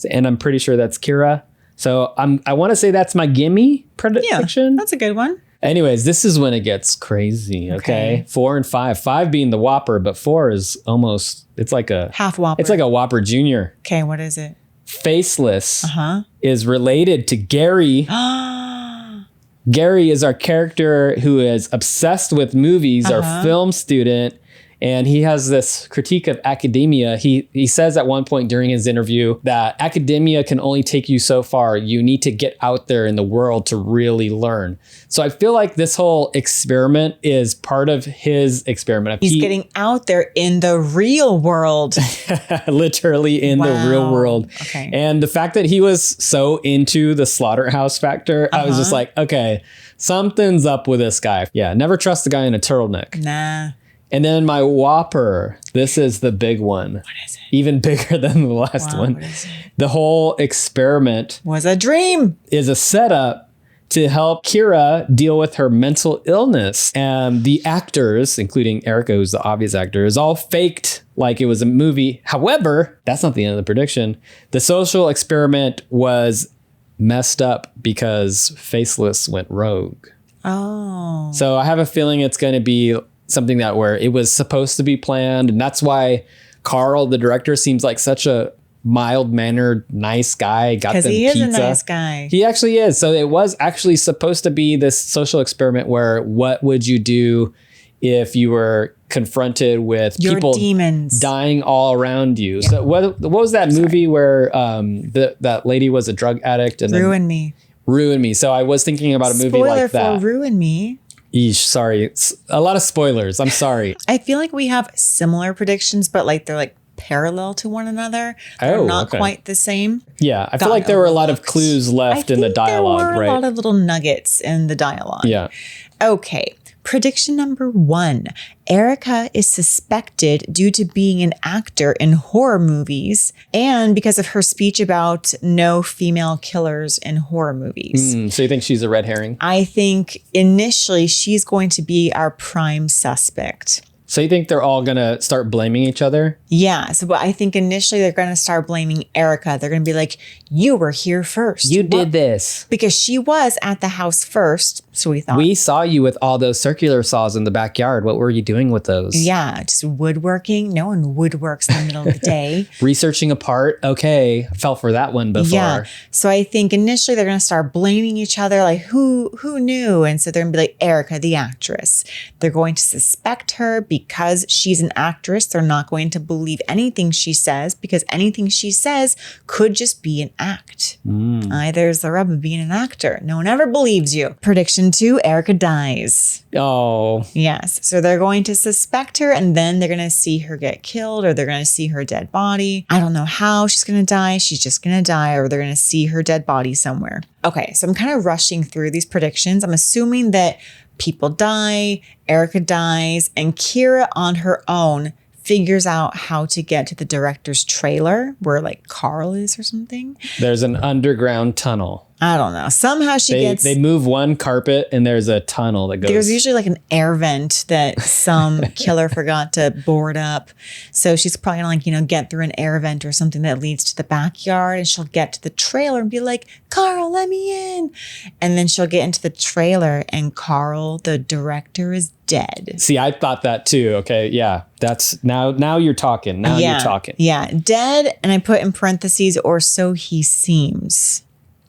And I'm pretty sure that's Kira. So I want to say that's my gimme prediction. Yeah, that's a good one. Anyways, this is when it gets crazy. Okay. 4 and 5. 5 being the Whopper, but 4 is almost, it's like a half Whopper. It's like a Whopper Jr. Okay, what is it? Faceless is related to Gary. Gary is our character who is obsessed with movies, our film student. And he has this critique of academia. He says at one point during his interview that academia can only take you so far. You need to get out there in the world to really learn. So I feel like this whole experiment is part of his experiment. He's getting out there in the real world. Literally in the real world. Okay. And the fact that he was so into the slaughterhouse factor, I was just like, okay, something's up with this guy. Yeah, never trust a guy in a turtleneck. Nah. And then my Whopper, this is the big one. What is it? Even bigger than the last one. What is it? The whole experiment Was a dream. is a setup to help Kira deal with her mental illness. And the actors, including Erica, who's the obvious actor, is all faked like it was a movie. However, that's not the end of the prediction. The social experiment was messed up because Faceless went rogue. Oh. So I have a feeling it's going to be something that where it was supposed to be planned. And that's why Carl, the director, seems like such a mild-mannered, nice guy. Got them Because he pizza. is a nice guy. He actually is. So it was actually supposed to be this social experiment where what would you do if you were confronted with Your people demons dying all around you? Yeah. So what was that movie where that lady was a drug addict and Ruin Me. Ruin Me. So I was thinking about a movie like that. Spoiler for Ruin Me. Eesh, sorry. It's a lot of spoilers. I'm sorry. I feel like we have similar predictions, but like they're like parallel to one another. They're not quite the same. Yeah, I feel like there were a lot of clues left in the dialogue, there were right? a lot of little nuggets in the dialogue. Yeah. Okay. Prediction number 1. Erica is suspected due to being an actor in horror movies and because of her speech about no female killers in horror movies. So you think she's a red herring? I think initially she's going to be our prime suspect. So you think they're all going to start blaming each other? Yeah. So, but I think initially they're going to start blaming Erica. They're going to be like, you were here first. You did this. Because she was at the house first. So we thought. We saw you with all those circular saws in the backyard. What were you doing with those? Yeah. Just woodworking. No one woodworks in the middle of the day. Researching a part. Okay. I fell for that one before. Yeah. So I think initially they're going to start blaming each other. Like who knew? And so they're going to be like, Erica, the actress. They're going to suspect her because she's an actress. They're not going to believe anything she says because anything she says could just be an act. There's the rub of being an actor. No one ever believes you. Prediction 2, Erica dies. Oh. Yes. So they're going to suspect her and then they're going to see her get killed or they're going to see her dead body. I don't know how she's going to die. She's just going to die or they're going to see her dead body somewhere. Okay. So I'm kind of rushing through these predictions. I'm assuming that people die, Erica dies, and Kira on her own figures out how to get to the director's trailer where like Carl is or something. There's an underground tunnel. I don't know. Somehow They move one carpet and there's a tunnel that goes. There's usually like an air vent that some killer forgot to board up. So she's probably gonna get through an air vent or something that leads to the backyard and she'll get to the trailer and be like, Carl, let me in. And then she'll get into the trailer and Carl, the director, is dead. See, I thought that too. Okay. Yeah. That's now you're talking. You're talking. Yeah. Dead. And I put in parentheses, or so he seems.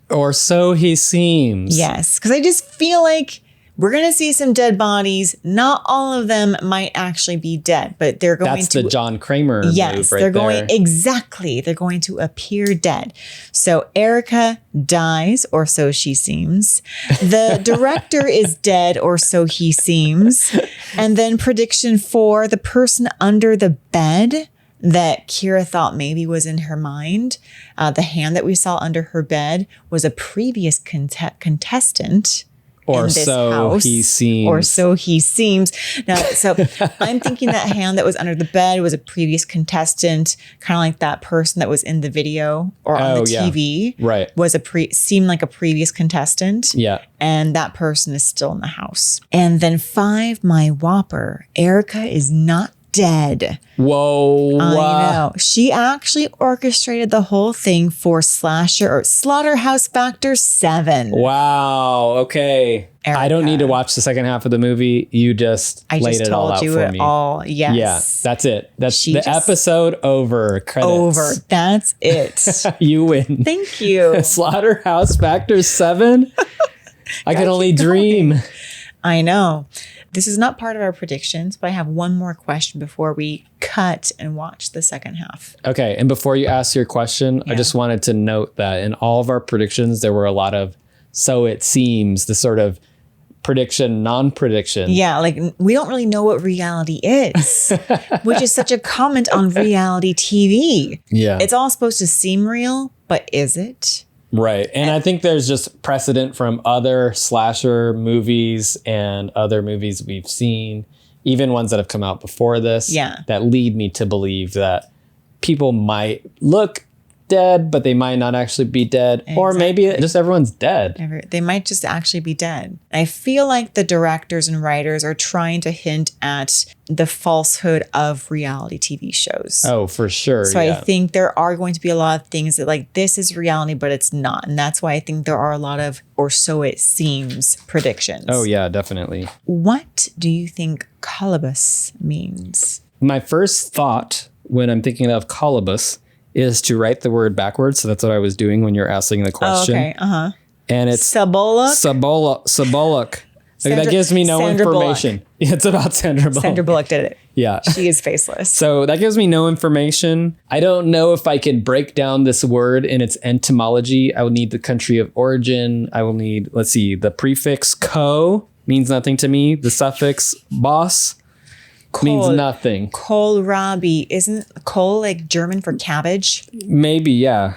Or so he seems. Yes. Because I just feel like we're going to see some dead bodies. Not all of them might actually be dead, but they're going That's to. the John Kramer move right they're going. there. Exactly. They're going to appear dead. So Erica dies, or so she seems. The director is dead, or so he seems. And then prediction 4, the person under the bed that Kira thought maybe was in her mind, the hand that we saw under her bed was a previous contestant. Or so house, he seems. Or so he seems. Now, so I'm thinking that hand that was under the bed was a previous contestant, kind of like that person that was in the video or on the TV. Right. Was seemed like a previous contestant. Yeah. And that person is still in the house. And then 5, my Whopper. Erica is not dead. Whoa. I know. She actually orchestrated the whole thing for Slaughterhouse Factor 7. Wow. Okay. Erica. I don't need to watch the second half of the movie. You just laid it all out for me. Yes. Yeah, that's it. That's episode over. Credits. Over. That's it. You win. Thank you. Slaughterhouse Factor 7? I can only dream. I know. This is not part of our predictions, but I have one more question before we cut and watch the second half. Okay. And before you ask your question, I just wanted to note that in all of our predictions, there were a lot of "so it seems," the sort of prediction, non-prediction. Yeah, like we don't really know what reality is, which is such a comment on reality TV. Yeah. It's all supposed to seem real, but is it? Right. And I think there's just precedent from other slasher movies and other movies we've seen, even ones that have come out before this, that lead me to believe that people might look dead, but they might not actually be dead. Exactly. Or maybe just everyone's dead. They might just actually be dead. I feel like the directors and writers are trying to hint at the falsehood of reality TV shows. Oh, for sure. So I think there are going to be a lot of things that like, this is reality, but it's not. And that's why I think there are a lot of, or so it seems, predictions. Oh, yeah, definitely. What do you think Kolobos means? My first thought when I'm thinking of Kolobos is to write the word backwards. So that's what I was doing when you're asking the question. Oh, okay. Uh-huh. And it's Sabolok. Sabolok. That gives me no information. It's about Sandra Bullock. Sandra Bullock did it. Yeah. She is faceless. So that gives me no information. I don't know if I could break down this word in its etymology. I will need the country of origin. I will need, let's see, the prefix ko means nothing to me. The suffix bos means nothing. Kohlrabi. Isn't kohl like German for cabbage? Maybe, yeah.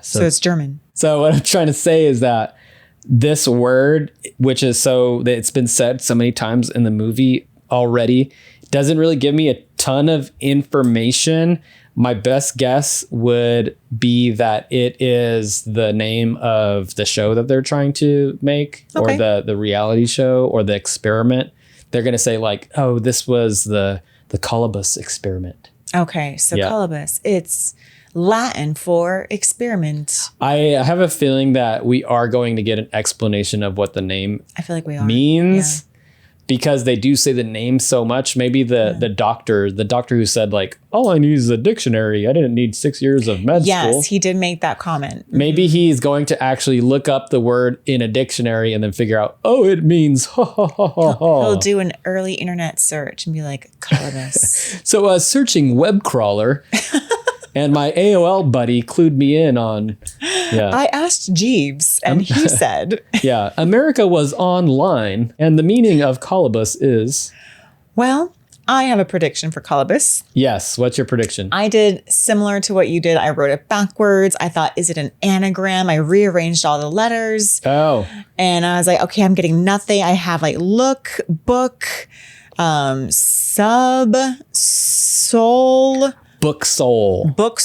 So it's German. So what I'm trying to say is that this word, which is so that it's been said so many times in the movie already, doesn't really give me a ton of information. My best guess would be that it is the name of the show that they're trying to make, or the reality show, or the experiment. They're going to say like, oh, this was the Kolobos experiment. Okay, so Kolobos, it's Latin for experiment. I have a feeling that we are going to get an explanation of what the name I feel like we are. means, because they do say the name so much. Maybe the doctor who said like, all I need is a dictionary. I didn't need 6 years of med school. Yes, he did make that comment. Maybe he's going to actually look up the word in a dictionary and then figure out, oh, it means ha ha ha ha ha. He'll do an early internet search and be like, Kolobos. So searching web crawler. And my AOL buddy clued me in on, I asked Jeeves and he said. America was online. And the meaning of Kolobos is? Well, I have a prediction for Kolobos. Yes. What's your prediction? I did similar to what you did. I wrote it backwards. I thought, is it an anagram? I rearranged all the letters. Oh. And I was like, okay, I'm getting nothing. I have like look, book, sub, soul. Book soul. Box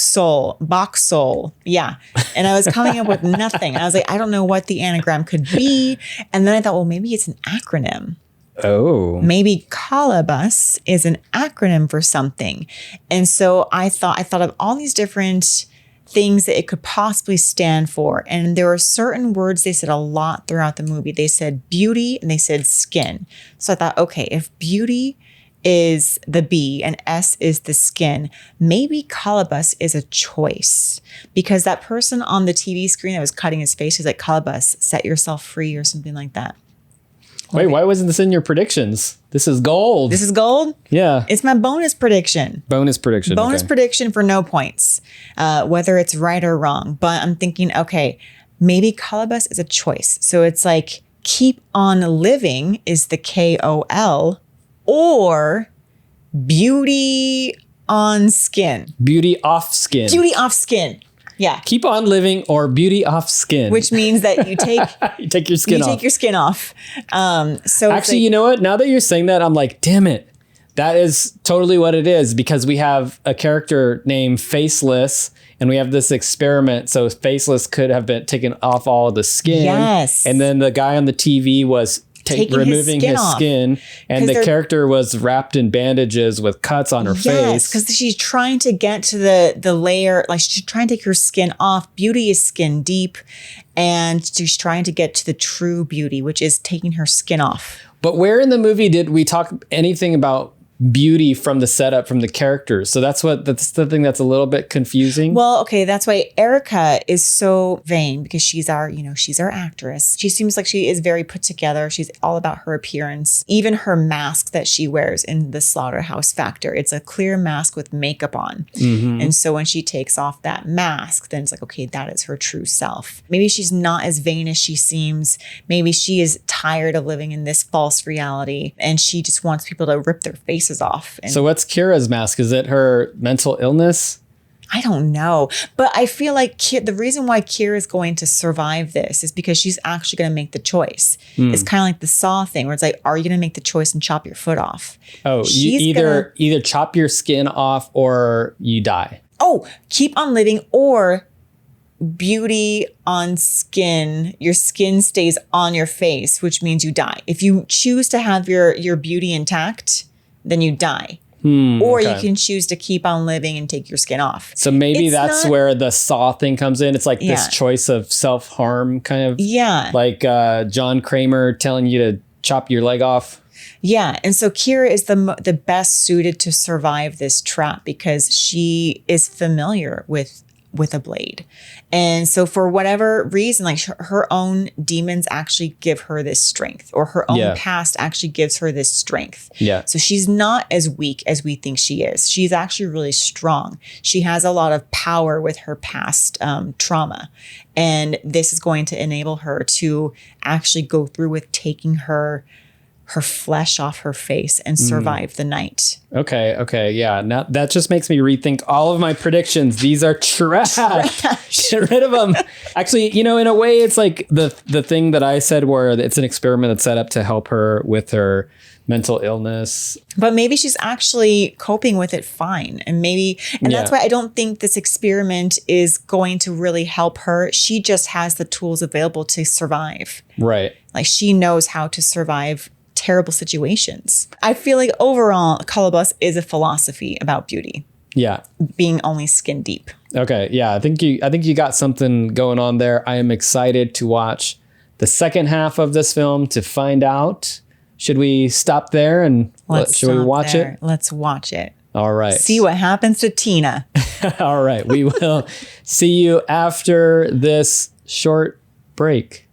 soul. Yeah. And I was coming up with nothing. I was like, I don't know what the anagram could be. And then I thought, well, maybe it's an acronym. Oh. Maybe Kolobos is an acronym for something. And so I thought of all these different things that it could possibly stand for. And there were certain words they said a lot throughout the movie. They said beauty and they said skin. So I thought, okay, if beauty is the B and S is the skin, maybe Kolobos is a choice, because that person on the TV screen that was cutting his face is like, Kolobos, set yourself free or something like that. Wait, why wasn't this in your predictions? This is gold. This is gold? Yeah. It's my bonus prediction. Bonus prediction. Bonus prediction for no points, whether it's right or wrong. But I'm thinking, okay, maybe Kolobos is a choice. So it's like keep on living is the KOL, or beauty on skin. Beauty off skin. Beauty off skin. Yeah. Keep on living or beauty off skin. Which means that you take you take your skin off. You take your skin off. So actually, you know what? Now that you're saying that, I'm like, damn it. That is totally what it is, because we have a character named Faceless and we have this experiment. So Faceless could have been taken off all of the skin. Yes. And then the guy on the TV was removing his skin, and the character was wrapped in bandages with cuts on her face. Yes, because she's trying to get to the layer, like she's trying to take her skin off. Beauty is skin deep, and she's trying to get to the true beauty, which is taking her skin off. But where in the movie did we talk anything about beauty from the setup from the characters. So that's the thing that's a little bit confusing. Well, okay, that's why Erica is so vain, because she's our actress. She seems like she is very put together. She's all about her appearance. Even her mask that she wears in the Slaughterhouse Factor, it's a clear mask with makeup on. Mm-hmm. And so when she takes off that mask, then it's like, okay, that is her true self. Maybe she's not as vain as she seems. Maybe she is tired of living in this false reality and she just wants people to rip their faces off. And so what's Kira's mask? Is it her mental illness? I don't know. But I feel like the reason why Kira is going to survive this is because she's actually going to make the choice. It's kind of like the Saw thing where it's like, are you going to make the choice and chop your foot off? Oh, you either chop your skin off or you die. Oh, keep on living, or beauty on skin. Your skin stays on your face, which means you die. If you choose to have your beauty intact, then you die. Or you can choose to keep on living and take your skin off. So maybe that's where the Saw thing comes in. It's like this choice of self-harm kind of. Yeah. Like John Kramer telling you to chop your leg off. Yeah. And so Kira is the best suited to survive this trap because she is familiar with a blade. And so for whatever reason, like her own demons actually give her this strength, or her own past actually gives her this strength. Yeah. So she's not as weak as we think she is. She's actually really strong. She has a lot of power with her past trauma. And this is going to enable her to actually go through with taking her flesh off her face and survive the night. Okay. Yeah. Now that just makes me rethink all of my predictions. These are trash. Get rid of them. Actually, in a way, it's like the thing that I said where it's an experiment that's set up to help her with her mental illness. But maybe she's actually coping with it fine. And that's why I don't think this experiment is going to really help her. She just has the tools available to survive. Right. Like she knows how to survive terrible situations. I feel like overall, Kolobos is a philosophy about beauty. Yeah. Being only skin deep. Okay. Yeah. I think you got something going on there. I am excited to watch the second half of this film to find out. Should we stop there and should we watch it? Let's watch it. All right. See what happens to Tina. All right. We will see you after this short break.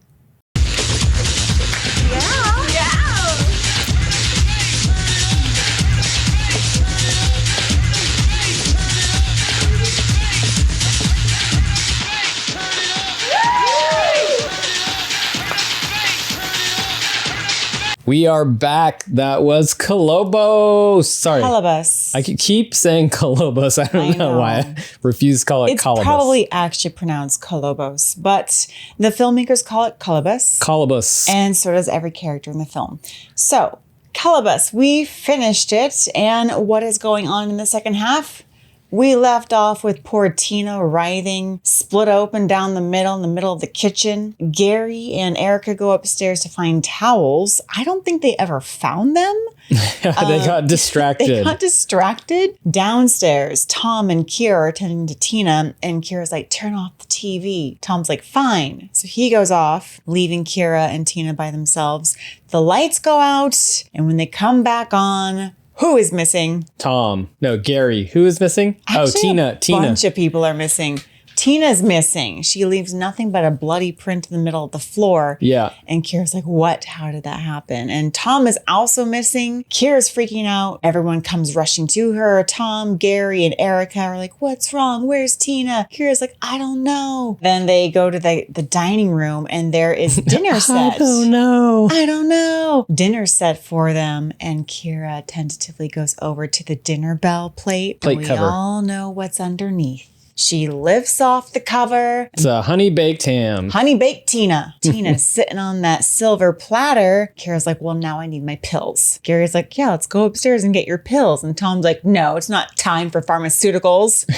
We are back. That was Kolobos. Sorry. Kolobos. I keep saying Kolobos. I don't know why I refuse to call it Kolobos. It's probably actually pronounced Kolobos, but the filmmakers call it Kolobos. Kolobos. And so does every character in the film. So, Kolobos, we finished it. And what is going on in the second half? We left off with poor Tina writhing, split open down the middle in the middle of the kitchen. Gary and Erica go upstairs to find towels. I don't think they ever found them. They got distracted. Downstairs, Tom and Kira are attending to Tina, and Kira's like, turn off the TV. Tom's like, fine. So he goes off, leaving Kira and Tina by themselves. The lights go out, and when they come back on, who is missing? Tom. No, Gary. Who is missing? Actually, Tina. A bunch of people are missing. Tina's missing. She leaves nothing but a bloody print in the middle of the floor. Yeah. And Kira's like, what? How did that happen? And Tom is also missing. Kira's freaking out. Everyone comes rushing to her. Tom, Gary, and Erica are like, what's wrong? Where's Tina? Kira's like, I don't know. Then they go to the dining room and there is dinner set. I don't know. Dinner set for them. And Kira tentatively goes over to the dinner bell plate. Plate and cover. We all know what's underneath. She lifts off the cover. It's a honey baked ham. Honey baked Tina. Tina's sitting on that silver platter. Kira's like, well, now I need my pills. Gary's like, yeah, let's go upstairs and get your pills. And Tom's like, no, it's not time for pharmaceuticals.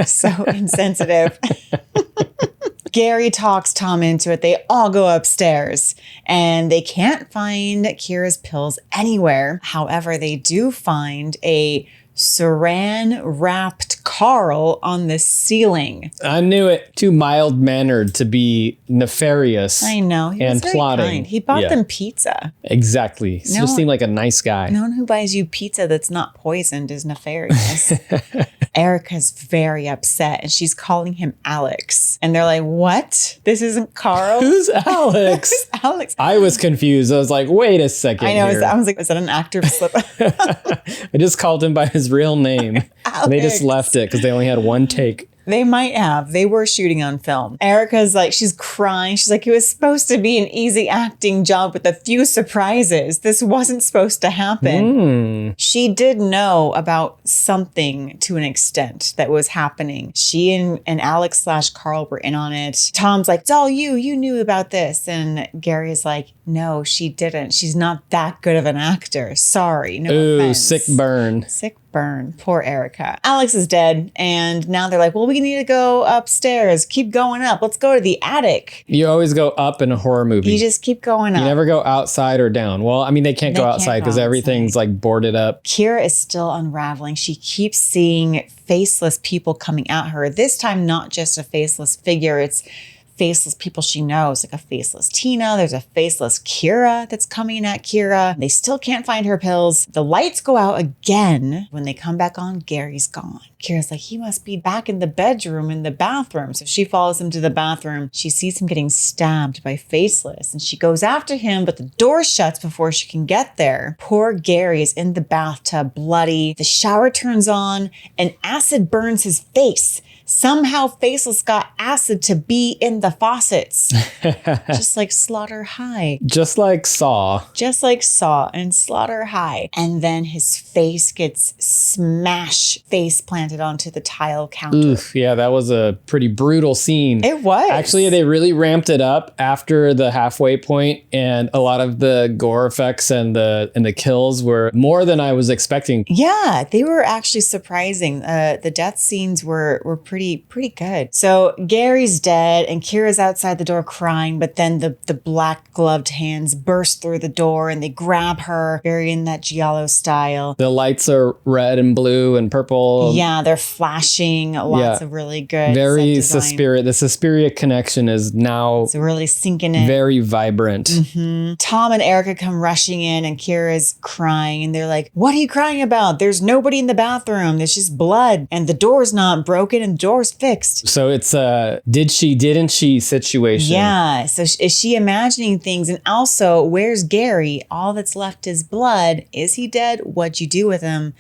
So insensitive. Gary talks Tom into it. They all go upstairs and they can't find Kira's pills anywhere. However, they do find a saran wrapped Carl on the ceiling. I knew it. Too mild-mannered to be nefarious. I know. He and was very plotting. kind. He bought them pizza. Exactly. He just seemed like a nice guy. No one who buys you pizza that's not poisoned is nefarious. Erica's very upset and she's calling him Alex. And they're like, what? This isn't Carl? Who's Alex? Who's Alex? I was confused. I was like, wait a second. I know. Here. I was like, is that an actor slip? I just called him by his real name. They just left it because they only had one take. They might have. They were shooting on film. Erica's like, she's crying. She's like, it was supposed to be an easy acting job with a few surprises. This wasn't supposed to happen. She did know about something to an extent that was happening. She and Alex / Carl were in on it. Tom's like, it's all you. You knew about this. And Gary is like, no, she didn't. She's not that good of an actor. Sorry. No offense. Sick burn. Sick burn. Poor Erica. Alex is dead. And now they're like, well, we need to go upstairs. Keep going up. Let's go to the attic. You always go up in a horror movie. You just keep going up. You never go outside or down. Well, I mean, they can't go outside because everything's like boarded up. Kira is still unraveling. She keeps seeing faceless people coming at her. This time, not just a faceless figure. It's faceless people she knows, like a faceless Tina. There's a faceless Kira that's coming at Kira. They still can't find her pills. The lights go out again. When they come back on, Gary's gone. Kira's like, he must be back in the bedroom, in the bathroom. So she follows him to the bathroom. She sees him getting stabbed by Faceless and she goes after him, but the door shuts before she can get there. Poor Gary is in the bathtub, bloody. The shower turns on and acid burns his face. Somehow Faceless got acid to be in the faucets. Just like Slaughter High. Just like Saw. Just like Saw and Slaughter High. And then his face gets face planted onto the tile counter. Oof, yeah, that was a pretty brutal scene. It was. Actually, they really ramped it up after the halfway point, and a lot of the gore effects and the kills were more than I was expecting. Yeah, they were actually surprising. The death scenes were pretty good. So Gary's dead and Kira's outside the door crying, but then the black gloved hands burst through the door and they grab her, very in that Giallo style. The lights are red and blue and purple. Yeah, they're flashing. Lots of really good. Very set design. Suspiria. The Suspiria connection is now it's really sinking in. Very vibrant. Mm-hmm. Tom and Erica come rushing in and Kira's crying and they're like, what are you crying about? There's nobody in the bathroom. There's just blood and the door's not broken and the door's fixed. So it's a did she, didn't she situation. Yeah. So is she imagining things? And also, where's Gary? All that's left is blood. Is he dead? What'd you do with him?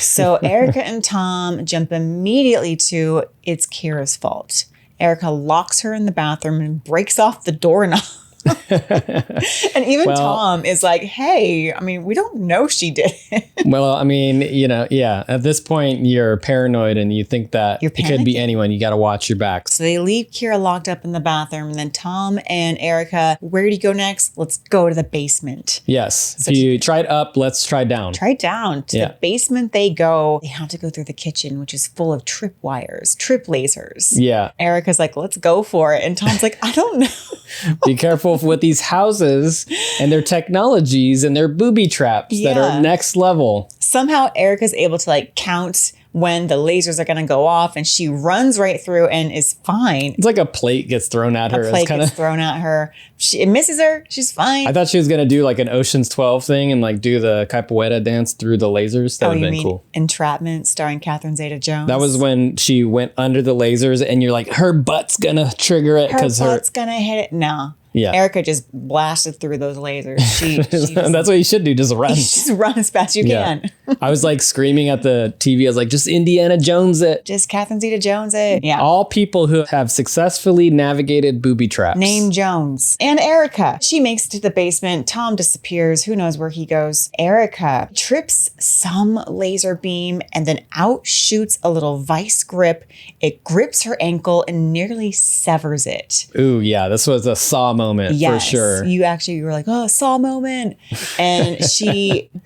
So Erica and Tom jump immediately to it's Kira's fault. Erica locks her in the bathroom and breaks off the doorknob. And even Tom is like, hey, I mean, we don't know she did it. Well, I mean, at this point you're paranoid and you think that it could be anyone. You got to watch your back. So they leave Kira locked up in the bathroom and then Tom and Erica, where do you go next? Let's go to the basement. Yes. So if you tried up, let's try down. Try down. To the basement they go. They have to go through the kitchen, which is full of trip wires, trip lasers. Yeah. Erica's like, let's go for it. And Tom's like, I don't know. Be careful with these houses and their technologies and their booby traps that are next level. Somehow Erica's able to count when the lasers are going to go off and she runs right through and is fine. It's like a plate gets thrown at her. A plate gets thrown at her. It misses her. She's fine. I thought she was going to do like an Ocean's 12 thing and do the capoeira dance through the lasers. That would have been cool. Entrapment starring Catherine Zeta-Jones? That was when she went under the lasers and you're like, her butt's going to trigger it. Her butt's going to hit it. No. Yeah. Erica just blasted through those lasers. That's what you should do. Just run. Just run as fast as you can. I was screaming at the TV. I was like, just Indiana Jones it. Just Catherine Zeta-Jones it. Yeah. All people who have successfully navigated booby traps. Name Jones. And Erica. She makes it to the basement. Tom disappears. Who knows where he goes. Erica trips some laser beam and then out shoots a little vice grip. It grips her ankle and nearly severs it. Ooh, yeah. This was a Saw moment for sure. You were like, oh, Saw moment. And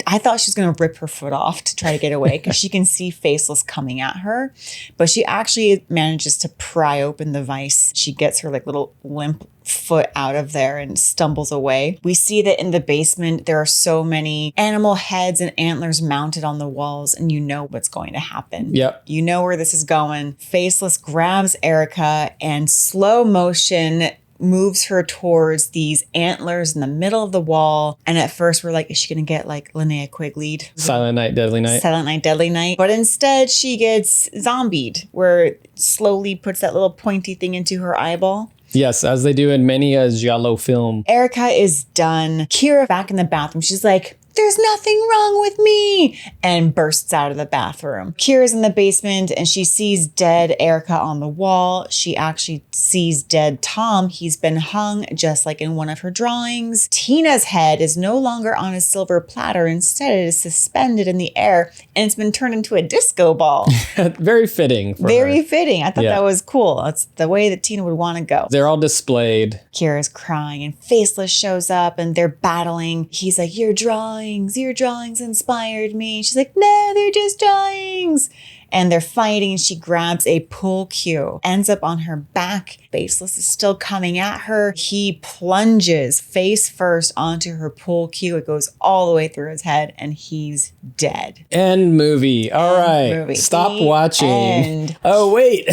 I thought she was going to rip her foot off to try to get away because she can see Faceless coming at her. But she actually manages to pry open the vise. She gets her like little limp foot out of there and stumbles away. We see that in the basement, there are so many animal heads and antlers mounted on the walls, and you know what's going to happen. Yep. You know where this is going. Faceless grabs Erica and slow motion moves her towards these antlers in the middle of the wall. And at first we're like, is she going to get like Linnea Quigley'd? Silent Night, Deadly Night. Silent Night, Deadly Night. But instead she gets zombied, where it slowly puts that little pointy thing into her eyeball. Yes, as they do in many a giallo film. Erica is done. Kira back in the bathroom. She's like, there's nothing wrong with me, and bursts out of the bathroom. Kira's in the basement and she sees dead Erica on the wall. She actually sees dead Tom. He's been hung just like in one of her drawings. Tina's head is no longer on a silver platter. Instead, it is suspended in the air and it's been turned into a disco ball. Very fitting for Very her. fitting. I thought that was cool. That's the way that Tina would want to go. They're all displayed. Kira's crying and Faceless shows up and they're battling. He's like, your drawings inspired me. She's like, no, they're just drawings. And they're fighting and she grabs a pool cue, ends up on her back. Faceless is still coming at her. He plunges face first onto her pool cue. It goes all the way through his head and he's dead. End movie. All right. Movie. Stop The watching. end. Oh, wait.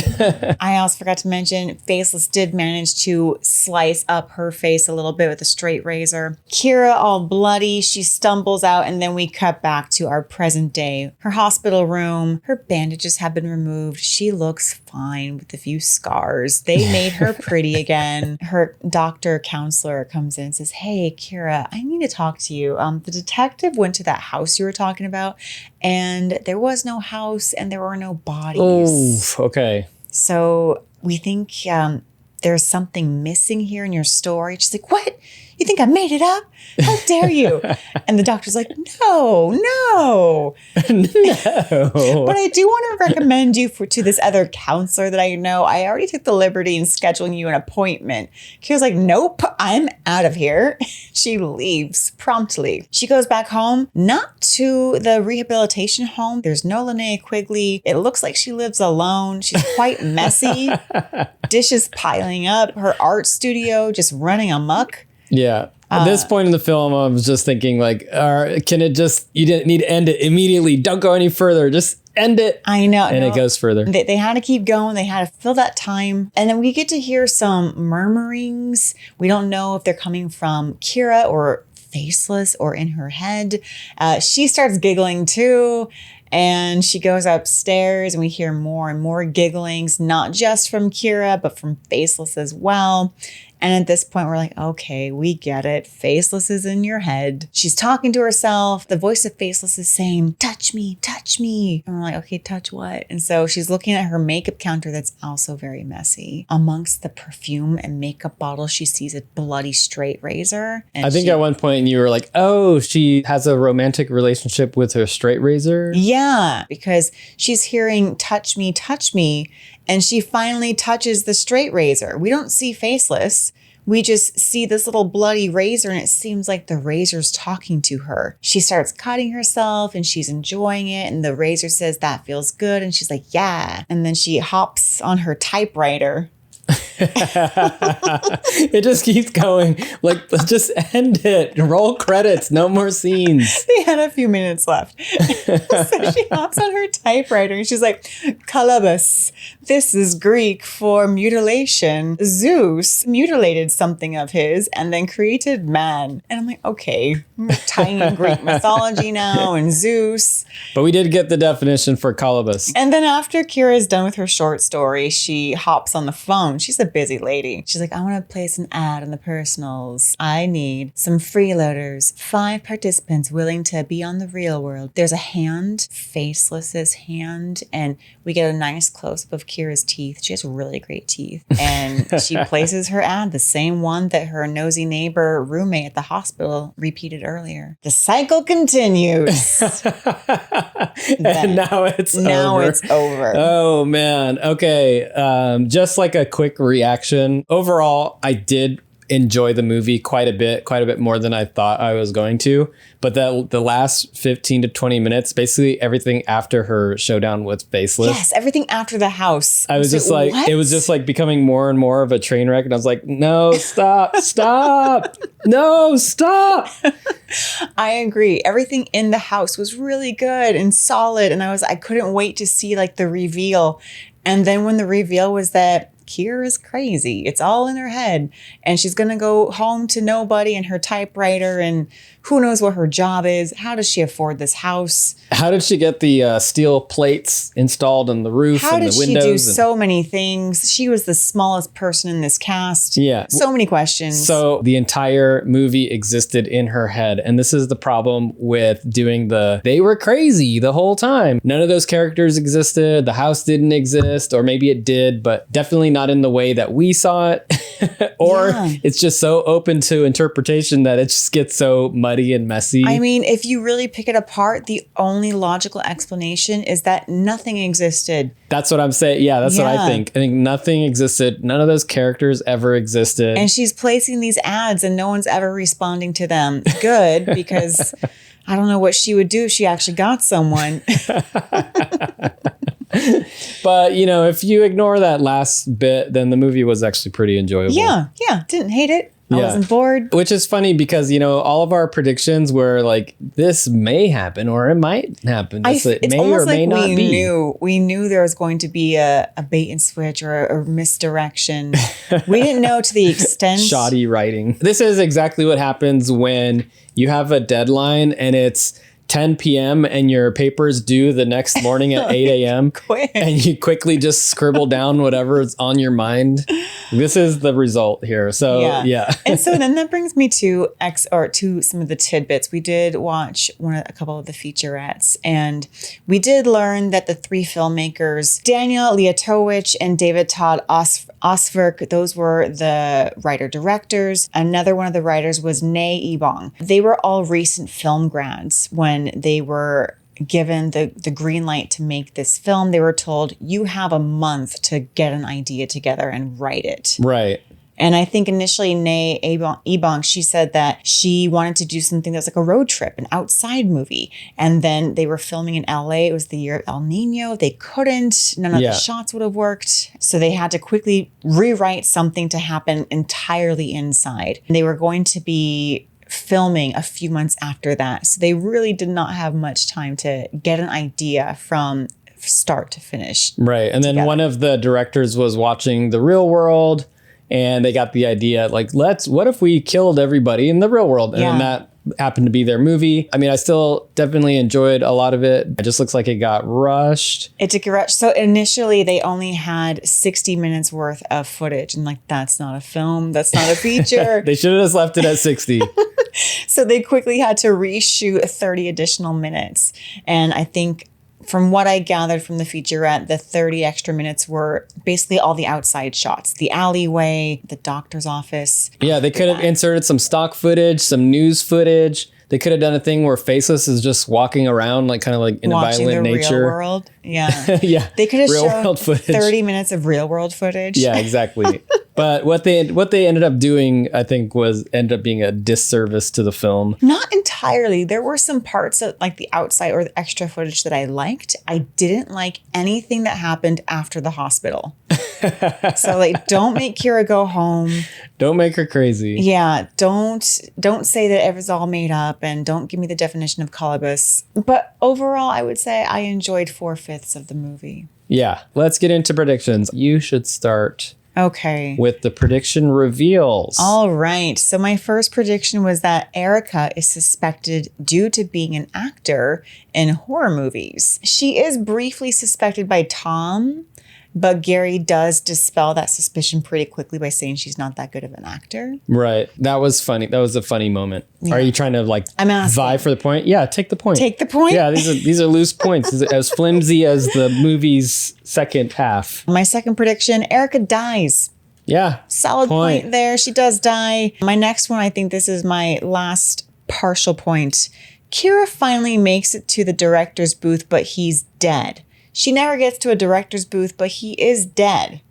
I also forgot to mention, Faceless did manage to slice up her face a little bit with a straight razor. Kira, all bloody, she stumbles out, and then we cut back to our present day. Her hospital room, her bandages have been removed. She looks fine with a few scars. They made her pretty again. Her doctor counselor comes in and says, hey, Kira, I need to talk to you. The detective went to that house you were talking about, and there was no house and there were no bodies. Oh, okay. So we think there's something missing here in your story. She's like, what? You think I made it up? How dare you? And the doctor's like, no. No. But I do want to recommend you to this other counselor that I know. I already took the liberty in scheduling you an appointment. Kira's like, nope, I'm out of here. She leaves promptly. She goes back home, not to the rehabilitation home. There's no Linnea Quigley. It looks like she lives alone. She's quite messy. Dishes piling up. Her art studio just running amok. Yeah. At this point in the film, I was just thinking like, can it just, you didn't need to end it immediately. Don't go any further. Just end it. I know. And it goes further. They had to keep going. They had to fill that time. And then we get to hear some murmurings. We don't know if they're coming from Kira or Faceless or in her head. She starts giggling too. And she goes upstairs and we hear more and more gigglings, not just from Kira, but from Faceless as well. And at this point, we're like, okay, we get it. Faceless is in your head. She's talking to herself. The voice of Faceless is saying, touch me, touch me. And we're like, okay, touch what? And so she's looking at her makeup counter that's also very messy. Amongst the perfume and makeup bottles, she sees a bloody straight razor. And I think at one point you were like, oh, she has a romantic relationship with her straight razor. Yeah, because she's hearing touch me, and she finally touches the straight razor. We don't see Faceless. We just see this little bloody razor and it seems like the razor's talking to her. She starts cutting herself and she's enjoying it. And the razor says, that feels good. And she's like, yeah. And then she hops on her typewriter. It just keeps going. Like, just end it. Roll credits. No more scenes. They had a few minutes left. So she hops on her typewriter and she's like, Kolobos. This is Greek for mutilation. Zeus mutilated something of his and then created man. And I'm like, okay, we're tying in Greek mythology now and Zeus. But we did get the definition for Kolobos. And then after Kira's done with her short story, she hops on the phone. She's a busy lady. She's like, I want to place an ad on the personals. I need some freeloaders, 5 participants willing to be on the real world. There's a hand, Faceless's hand, and we get a nice close-up of Kira's teeth. She has really great teeth. And she places her ad, the same one that her nosy neighbor roommate at the hospital repeated earlier. The cycle continues. And now it's over. Oh, man. Okay. Just like a quick reaction. Overall, I did enjoy the movie quite a bit more than I thought I was going to. But the last 15 to 20 minutes, basically everything after her showdown with Faceless. Yes, everything after the house. I was just like, what? it was just like becoming more and more of a train wreck. And I was like, no, stop, stop, no, stop. I agree. Everything in the house was really good and solid. And I couldn't wait to see like the reveal. And then when the reveal was that Kira is crazy, it's all in her head, and she's going to go home to nobody and her typewriter, and who knows what her job is. How does she afford this house? How did she get the steel plates installed on the roof How and did the windows? she do so many things? She was the smallest person in this cast. Yeah. So many questions. So the entire movie existed in her head. And this is the problem with doing they were crazy the whole time. None of those characters existed. The house didn't exist, or maybe it did, but definitely not in the way that we saw it. Or it's just so open to interpretation that it just gets so muddy and messy. I mean, if you really pick it apart, the only logical explanation is that nothing existed. That's what I'm saying. Yeah, that's what I think. I think nothing existed. None of those characters ever existed. And she's placing these ads and no one's ever responding to them. Good, because I don't know what she would do if she actually got someone. But, you know, if you ignore that last bit, then the movie was actually pretty enjoyable. Yeah. Didn't hate it. I wasn't bored. Which is funny because, you know, all of our predictions were like, this may happen or it might happen. It may or may not be. We knew there was going to be a bait and switch or a misdirection. We didn't know to the extent. Shoddy writing. This is exactly what happens when you have a deadline and it's 10 p.m. and your paper's due the next morning at 8 a.m. and you quickly just scribble down whatever is on your mind. This is the result here. So, yeah. And so then that brings me to some of the tidbits. We did watch a couple of the featurettes, and we did learn that the three filmmakers, Daniel Liatowitsch and David Todd Ocvirk, those were the writer-directors. Another one of the writers was Nne Ebong. They were all recent film grads when they were given the green light to make this film. They were told, you have a month to get an idea together and write it. Right. And I think initially Nne Ebong, she said that she wanted to do something that was like a road trip, an outside movie. And then they were filming in LA. It was the year of El Nino. They couldn't. None of the shots would have worked. So they had to quickly rewrite something to happen entirely inside. And they were going to be filming a few months after that. So they really did not have much time to get an idea from start to finish. Right. And then one of the directors was watching The Real World, and they got the idea, like, what if we killed everybody in the real world? And then that happened to be their movie. I mean, I still definitely enjoyed a lot of it. It just looks like it got rushed. It took a rush. So initially they only had 60 minutes worth of footage. And like, that's not a film. That's not a feature. They should have just left it at 60. So they quickly had to reshoot 30 additional minutes. And I think from what I gathered from the featurette, the 30 extra minutes were basically all the outside shots, the alleyway, the doctor's office. Yeah, they could have inserted some stock footage, some news footage. They could have done a thing where Faceless is just walking around, like kind of like in watching a violent the nature. Real world. Yeah. Yeah. They could have shown footage. 30 minutes of real world footage. Yeah, exactly. But what they ended up doing, I think, ended up being a disservice to the film. Not entirely. There were some parts of like the outside or the extra footage that I liked. I didn't like anything that happened after the hospital. So like, don't make Kira go home. Don't make her crazy. Yeah. Don't say that it was all made up, and don't give me the definition of Kolobos. But overall, I would say I enjoyed 4/5 of the movie. Yeah. Let's get into predictions. You should start. Okay. With the prediction reveals. All right. So my first prediction was that Erica is suspected due to being an actor in horror movies. She is briefly suspected by Tom, but Gary does dispel that suspicion pretty quickly by saying she's not that good of an actor. Right. That was funny. That was a funny moment. Yeah. Are you trying to like vie for the point? Yeah, take the point. Take the point? Yeah, these are loose points. As flimsy as the movie's second half. My second prediction, Erica dies. Yeah. Solid point there. She does die. My next one, I think this is my last partial point. Kira finally makes it to the director's booth, but he's dead. She never gets to a director's booth, but he is dead.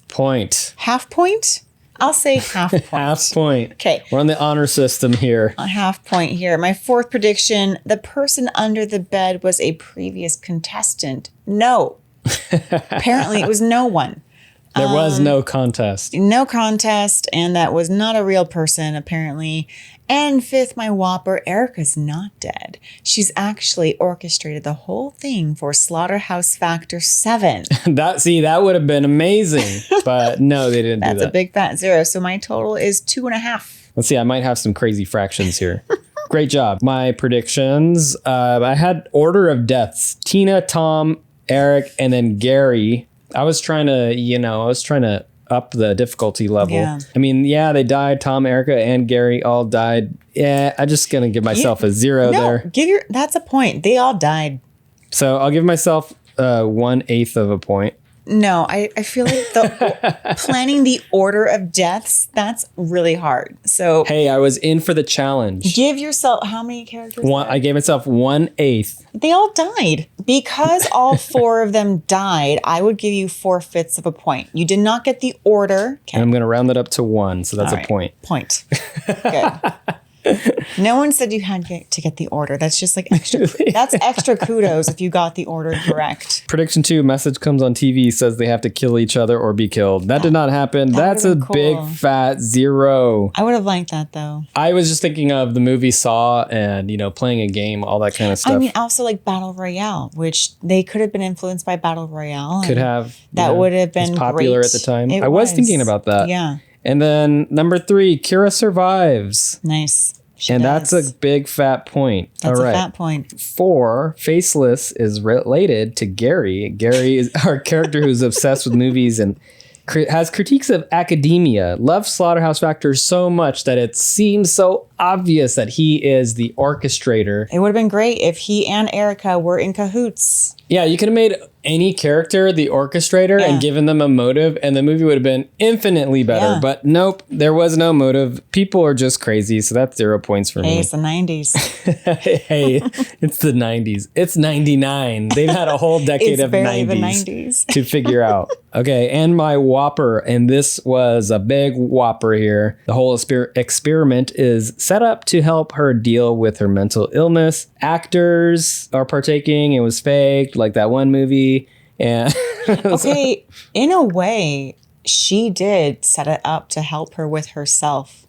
Point. Half point? I'll say half point. Half point. Okay. We're on the honor system here. A half point here. My fourth prediction, the person under the bed was a previous contestant. No. Apparently it was no one. There was no contest. No contest, and that was not a real person, apparently. And fifth, my whopper, Erica's not dead. She's actually orchestrated the whole thing for Slaughterhouse Factor 7. That would have been amazing. But no, they didn't do that. That's a big fat 0. So my total is 2.5. Let's see, I might have some crazy fractions here. Great job. My predictions, I had order of deaths. Tina, Tom, Eric, and then Gary. I was trying to up the difficulty level. Yeah. I mean, yeah, they died. Tom, Erica, and Gary all died. Yeah, I'm just going to give myself a 0 there. That's a point. They all died. So I'll give myself 1/8 of a point. No, I feel like planning the order of deaths, that's really hard. So hey, I was in for the challenge. give yourself, how many characters? I gave myself 1/8. They all died. Because all 4 of them died, I would give you 4/5 of a point. You did not get the order. Okay. And I'm going to round it up to 1, so that's All a right. point. Point. Good. No one said you had to get the order. That's just like extra. That's extra kudos if you got the order correct. Prediction 2, message comes on TV, says they have to kill each other or be killed. That did not happen. That's a would've been big cool. fat 0. I would have liked that though. I was just thinking of the movie Saw and, playing a game, all that kind of stuff. I mean, also like Battle Royale, which they could have been influenced by Battle Royale. Could have. That would have been was popular great. at the time. It I was thinking about that. Yeah. And then number 3, Kira survives. Nice. She And does. that's a big fat point. That's all right. a fat point. 4, Faceless is related to Gary. Gary is our character who's obsessed with movies and has critiques of academia, loves Slaughterhouse Factor so much that it seems so obvious that he is the orchestrator. It would have been great if he and Erica were in cahoots. Yeah, you could have made any character the orchestrator Yeah. and given them a motive, and the movie would have been infinitely better. Yeah. But nope, there was no motive. People are just crazy, so that's 0 points for Hey, me. it's the 90s. Hey, it's the 90s. It's 99. They've had a whole decade It's of barely 90s, the 90s. to figure out. Okay, and my whopper, and this was a big whopper here. The whole experiment is set up to help her deal with her mental illness. Actors are partaking. It was faked, like that one movie. And Okay, in a way, she did set it up to help her with herself.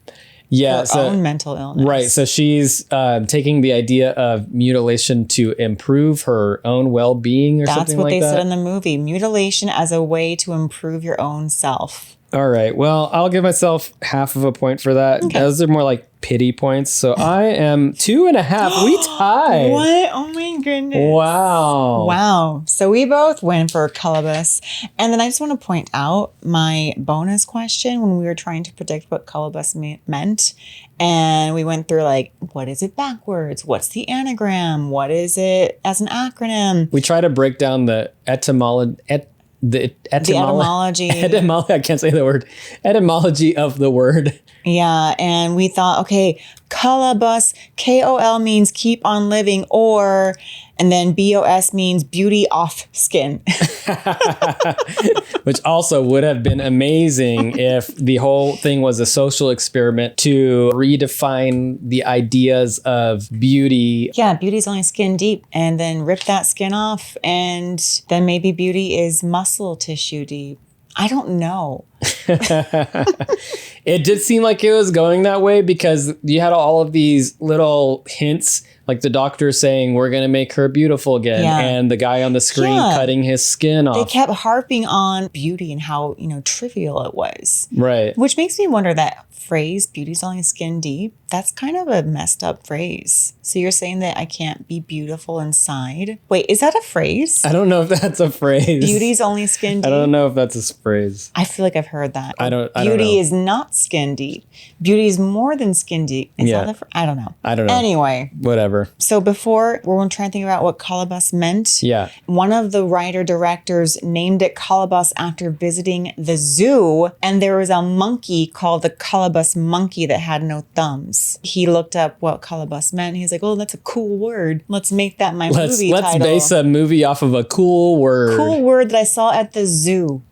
yeah, Her own mental illness. right. So she's taking the idea of mutilation to improve her own well-being or That's something what like they that. said in the movie. Mutilation as a way to improve your own self. All right. Well, I'll give myself half of a point for that. Okay. Those are more like pity points. So I am 2.5. We tied. What? Oh my goodness. Wow. Wow. So we both went for Kolobos. And then I just want to point out my bonus question when we were trying to predict what Kolobos meant. And we went through like, what is it backwards? What's the anagram? What is it as an acronym? We try to break down the etymology. The etymology. I can't say the word. Etymology of the word. Yeah. And we thought, okay, Kolobos, KOL means keep on living, and then BOS means beauty off skin. Which also would have been amazing if the whole thing was a social experiment to redefine the ideas of beauty. Yeah, beauty's only skin deep, and then rip that skin off, and then maybe beauty is muscle tissue deep. I don't know. It did seem like it was going that way because you had all of these little hints, like the doctor saying, we're going to make her beautiful again. Yeah. And the guy on the screen Yeah. cutting his skin They off. kept harping on beauty and how, trivial it was. Right. Which makes me wonder that phrase, beauty's only skin deep, that's kind of a messed up phrase. So you're saying that I can't be beautiful inside? Wait, is that a phrase? I don't know if that's a phrase. Beauty's only skin deep? I don't know if that's a phrase. I feel like I've heard that. I don't Beauty know. is not skin deep. Beauty is more than skin deep. Is Yeah. that I don't know. I don't know. Anyway, Whatever. so before we're trying to think about what Kolobos meant. Yeah. One of the writer-directors named it Kolobos after visiting the zoo, and there was a monkey called the Kolobos monkey that had no thumbs. He looked up what Kolobos meant. He's like, oh, that's a cool word. Let's make that my movie Let's title. base a movie off of a cool word. Cool word that I saw at the zoo.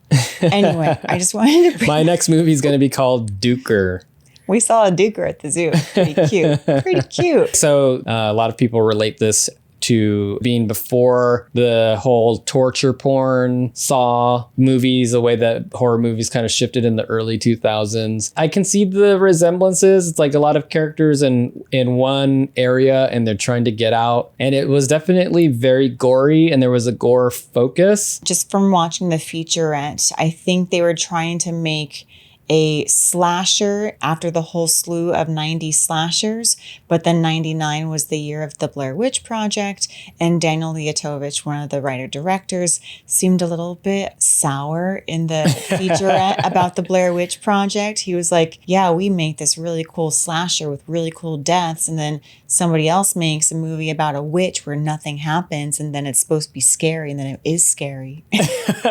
Anyway, I just wanted to bring My next movie is going to be called Duker. We saw a duker at the zoo. Pretty cute. Pretty cute. So a lot of people relate this to being before the whole torture porn Saw movies, the way that horror movies kind of shifted in the early 2000s. I can see the resemblances. It's like a lot of characters in one area and they're trying to get out. And it was definitely very gory and there was a gore focus. Just from watching the featurette, I think they were trying to make a slasher after the whole slew of 90s slashers, but then 99 was the year of the Blair Witch Project, and Daniel Liatowitsch, one of the writer-directors, seemed a little bit sour in the featurette about the Blair Witch Project. He was like, yeah, we make this really cool slasher with really cool deaths, and then somebody else makes a movie about a witch where nothing happens, and then it's supposed to be scary, and then it is scary.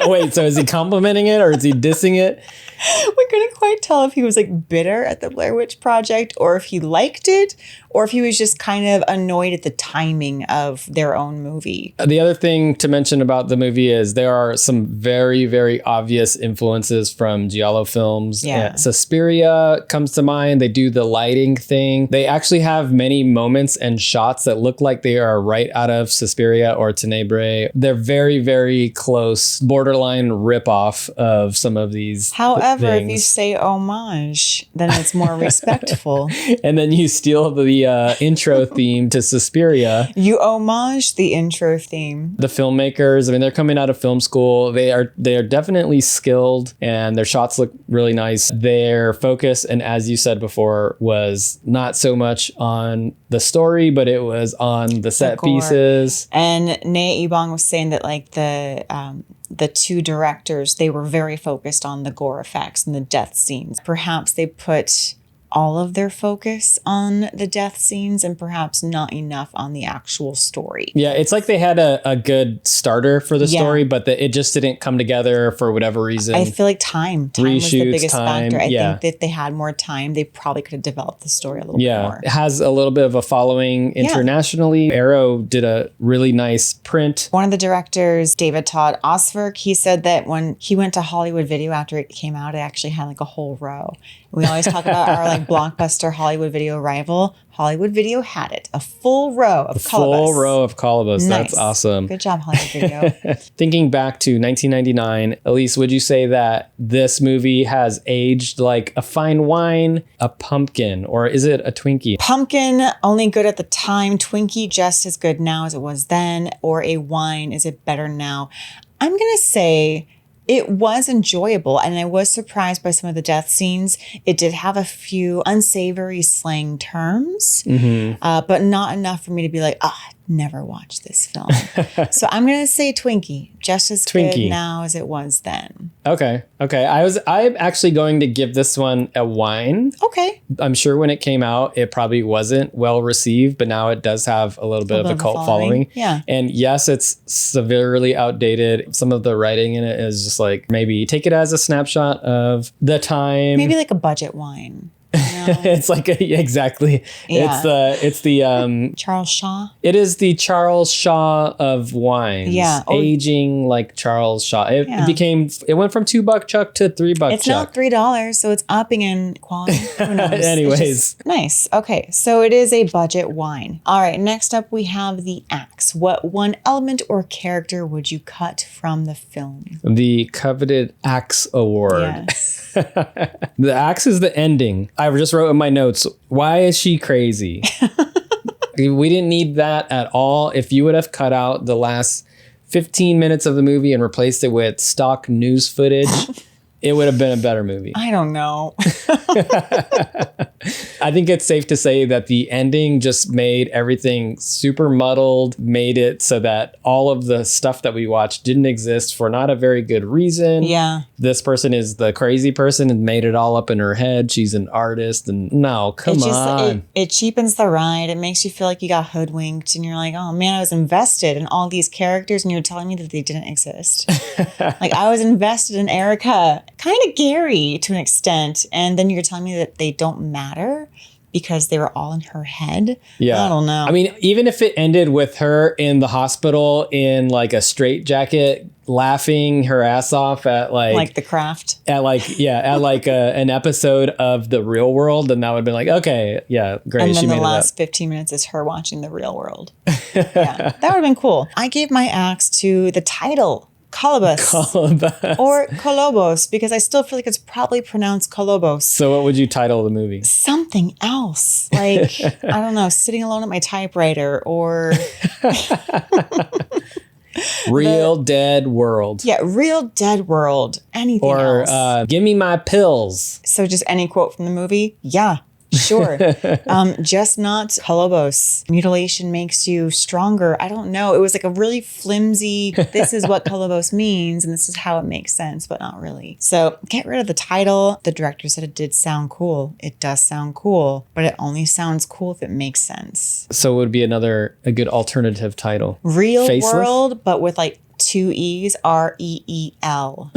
Wait, so is he complimenting it or is he dissing it? We couldn't quite tell if he was like bitter at the Blair Witch Project or if he liked it or if he was just kind of annoyed at the timing of their own movie. The other thing to mention about the movie is there are some very, very obvious influences from Giallo films. Yeah. Suspiria comes to mind. They do the lighting thing. They actually have many moments and shots that look like they are right out of Suspiria or Tenebrae. They're very, very close, borderline ripoff of some of these However, things. if you say homage, then it's more respectful. And then you steal the intro theme to Suspiria. You homage the intro theme. The filmmakers, I mean, they're coming out of film school. They are definitely skilled and their shots look really nice. Their focus, and as you said before, was not so much on the story, but it was on the set pieces. And Nne Ebong was saying that like the two directors, they were very focused on the gore effects and the death scenes. Perhaps they put all of their focus on the death scenes and perhaps not enough on the actual story. Yeah, it's like they had a good starter for the story, but it just didn't come together for whatever reason. I feel like time was the biggest factor. I think that if they had more time, they probably could have developed the story a little bit more. It has a little bit of a following internationally. Arrow did a really nice print. One of the directors, David Todd Ocvirk, he said that when he went to Hollywood Video after it came out, it actually had like a whole row. We always talk about our like blockbuster Hollywood Video rival. Hollywood Video had it. A full row of Kolobos. Full row of Kolobos. Nice. That's awesome. Good job, Hollywood Video. Thinking back to 1999, Aleece, would you say that this movie has aged like a fine wine, a pumpkin, or is it a Twinkie? Pumpkin, only good at the time. Twinkie, just as good now as it was then. Or a wine, is it better now? I'm going to say it was enjoyable, and I was surprised by some of the death scenes. It did have a few unsavory slang terms, but not enough for me to be like, never watch this film. So I'm going to say Twinkie, just as good now as it was then. Okay. I'm actually going to give this one a wine. Okay. I'm sure when it came out, it probably wasn't well received, but now it does have a little bit of a cult following. Yeah. And yes, it's severely outdated. Some of the writing in it is just like, maybe take it as a snapshot of the time. Maybe like a budget wine. You know? It's like exactly. Yeah. It's the Charles Shaw. It is the Charles Shaw of wines. Yeah. Aging like Charles Shaw. It went from $2 Chuck to $3 Chuck. It's not $3, so it's upping in quality. Who knows? Anyways. Nice. Okay, so it is a budget wine. All right, next up we have the axe. What one element or character would you cut from the film? The coveted Axe Award. Yes. The axe is the ending. I just wrote in my notes, why is she crazy? We didn't need that at all. If you would have cut out the last 15 minutes of the movie and replaced it with stock news footage, it would have been a better movie. I don't know. I think it's safe to say that the ending just made everything super muddled, made it so that all of the stuff that we watched didn't exist for not a very good reason. Yeah. This person is the crazy person and made it all up in her head. She's an artist and no, come on. It cheapens the ride. It makes you feel like you got hoodwinked and you're like, oh man, I was invested in all these characters and you're telling me that they didn't exist. Like I was invested in Erica. Kind of Gary to an extent. And then you're telling me that they don't matter because they were all in her head. Yeah. I don't know. I mean, even if it ended with her in the hospital in like a straitjacket, laughing her ass off at Like The Craft. at an episode of The Real World, and that would have been like, okay, yeah, great. And then she the made last 15 minutes is her watching The Real World. Yeah, that would have been cool. I gave my axe to the title, Kolobos. Or Kolobos, because I still feel like it's probably pronounced Kolobos. So what would you title the movie? Something else. Like, I don't know, sitting alone at my typewriter or... Real Dead World. Yeah, Real Dead World. Anything else. Or Give Me My Pills. So just any quote from the movie? Yeah, sure. Just not Kolobos. Mutilation makes you stronger. I don't know. It was like a really flimsy, this is what Kolobos means and this is how it makes sense, but not really. So get rid of the title. The director said it did sound cool. It does sound cool, but it only sounds cool if it makes sense. So it would be a good alternative title. Real Faceless? World, but with like 2 E's, REEL.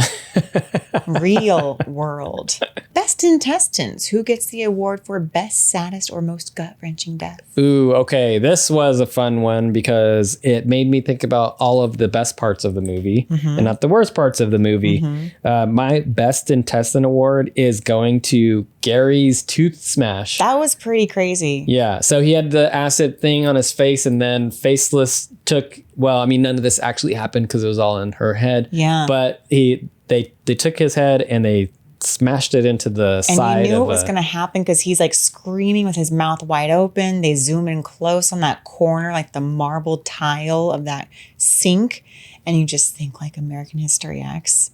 Real World. Best Intestines. Who gets the award for best, saddest, or most gut-wrenching death? Ooh, okay. This was a fun one because it made me think about all of the best parts of the movie and not the worst parts of the movie. My Best Intestine award is going to Gary's tooth smash. That was pretty crazy. Yeah. So he had the acid thing on his face, and then Faceless none of this actually happened because it was all in her head. Yeah. But they took his head and they smashed it into the side. And you knew it was going to happen because he's like screaming with his mouth wide open. They zoom in close on that corner, like the marble tile of that sink. And you just think like American History X.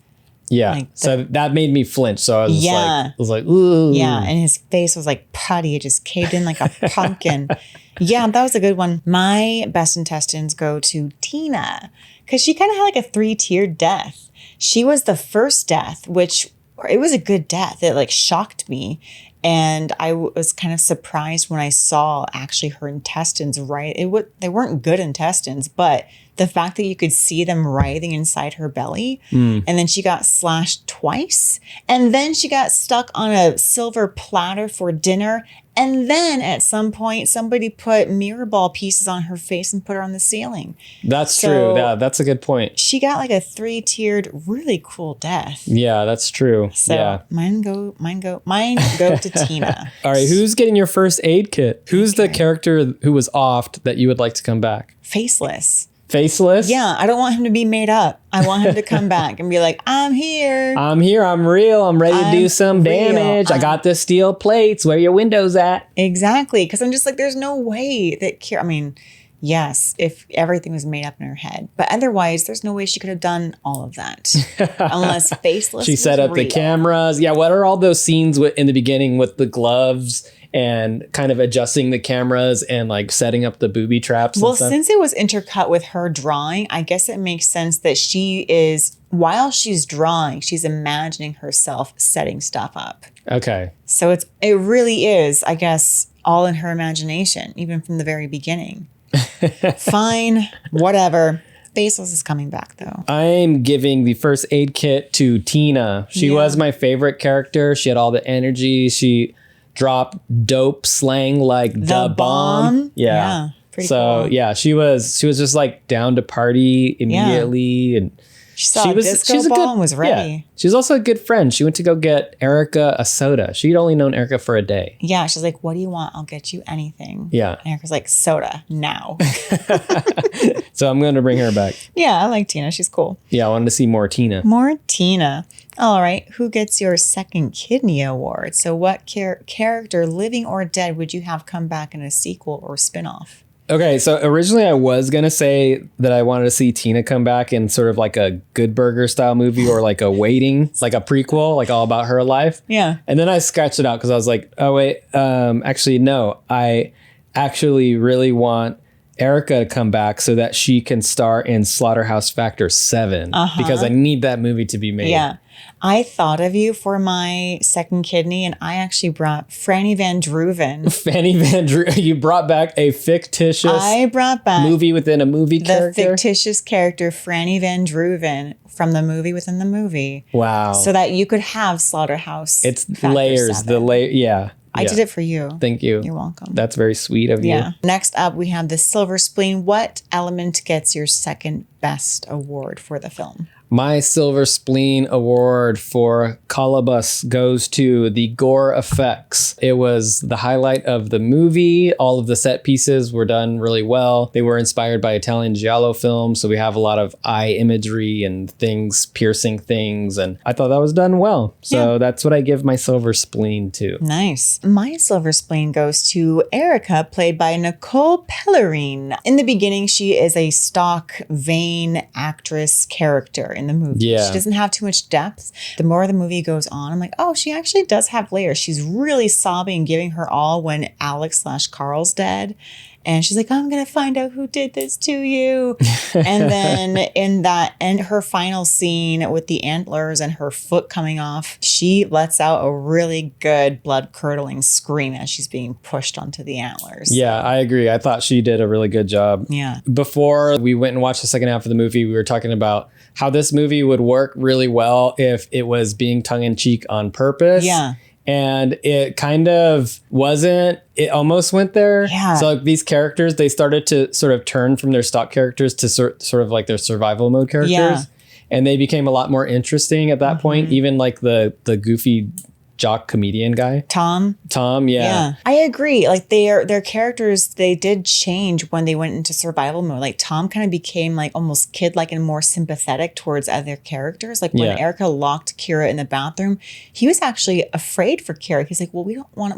Yeah. Like so that made me flinch. So I was like, ooh. Yeah. And his face was like putty. It just caved in like a pumpkin. Yeah, that was a good one. My Best Intestines go to Tina because she kind of had like a 3-tiered death. She was the first death, which it was a good death. It like shocked me. And I was kind of surprised when I saw actually her intestines they weren't good intestines, but the fact that you could see them writhing inside her belly. And then she got slashed twice. And then she got stuck on a silver platter for dinner. And then at some point, somebody put mirror ball pieces on her face and put her on the ceiling. That's true. Yeah, that's a good point. She got like a 3-tiered, really cool death. Yeah, that's true. So yeah. mine go to Tina. All right, who's getting your first aid kit? Who's the character who was offed that you would like to come back? Faceless. Faceless? Yeah, I don't want him to be made up. I want him to come back and be like, I'm here. I'm here. I'm real. I'm ready to do some damage. I got the steel plates. Where your windows at? Exactly. Because I'm just like, there's no way that yes, if everything was made up in her head. But otherwise, there's no way she could have done all of that. Unless Faceless She set up the cameras. Yeah, what are all those scenes in the beginning with the gloves and kind of adjusting the cameras and like setting up the booby traps? Well, since it was intercut with her drawing, I guess it makes sense that while she's drawing, she's imagining herself setting stuff up. Okay. So it really is, I guess, all in her imagination, even from the very beginning. Fine, whatever. Faceless is coming back though. I'm giving the first aid kit to Tina. She was my favorite character. She had all the energy. She dropped dope slang like the bomb. Yeah. Pretty cool. Yeah, she was just like down to party immediately, and she saw a disco ball and was ready. Yeah, she was also a good friend. She went to go get Erica a soda. She'd only known Erica for a day. Yeah, she's like, "What do you want? I'll get you anything." Yeah, and Erica's like, "Soda now." So I'm going to bring her back. Yeah, I like Tina. She's cool. Yeah, I wanted to see more Tina. More Tina. All right. Who gets your second kidney award? So what character, living or dead, would you have come back in a sequel or spinoff? Okay, so originally I was going to say that I wanted to see Tina come back in sort of like a Good Burger style movie or like a Waiting, like a prequel, like all about her life. Yeah. And then I scratched it out because I was like, oh, wait, actually, no. I actually really want Erica to come back so that she can star in Slaughterhouse Factor 7 because I need that movie to be made. Yeah. I thought of you for my second kidney, and I actually brought Franny Van Druven. Franny Van Druven. You brought back a fictitious movie within a movie character? The fictitious character Franny Van Druven from the movie within the movie. Wow. So that you could have Slaughterhouse It's Factor layers. 7. Yeah. I did it for you. Thank you. You're welcome. That's very sweet of you. Yeah. Next up, we have the Silver Spleen. What element gets your second best award for the film? My Silver Spleen Award for Kolobos goes to the gore effects. It was the highlight of the movie. All of the set pieces were done really well. They were inspired by Italian giallo films, so we have a lot of eye imagery and things, piercing things, and I thought that was done well. So that's what I give my Silver Spleen to. Nice. My Silver Spleen goes to Erica, played by Nicole Pellerin. In the beginning, she is a stock, vain actress character in the movie. Yeah. She doesn't have too much depth. The more the movie goes on, I'm like, oh, she actually does have layers. She's really sobbing, giving her all when Alex/Carl's dead. And she's like, I'm going to find out who did this to you. And then in her final scene with the antlers and her foot coming off, she lets out a really good blood curdling scream as she's being pushed onto the antlers. Yeah, I agree. I thought she did a really good job. Yeah. Before we went and watched the second half of the movie, we were talking about how this movie would work really well if it was being tongue in cheek on purpose. Yeah. And it kind of wasn't. It almost went there. Yeah. So like these characters, they started to sort of turn from their stock characters to sort of like their survival mode characters. Yeah. And they became a lot more interesting at that point. Even like the goofy jock comedian guy. Tom, yeah. I agree. Like their characters, they did change when they went into survival mode. Like Tom kind of became like almost kid-like and more sympathetic towards other characters. Like when Erica locked Kira in the bathroom, he was actually afraid for Kira. He's like, well, we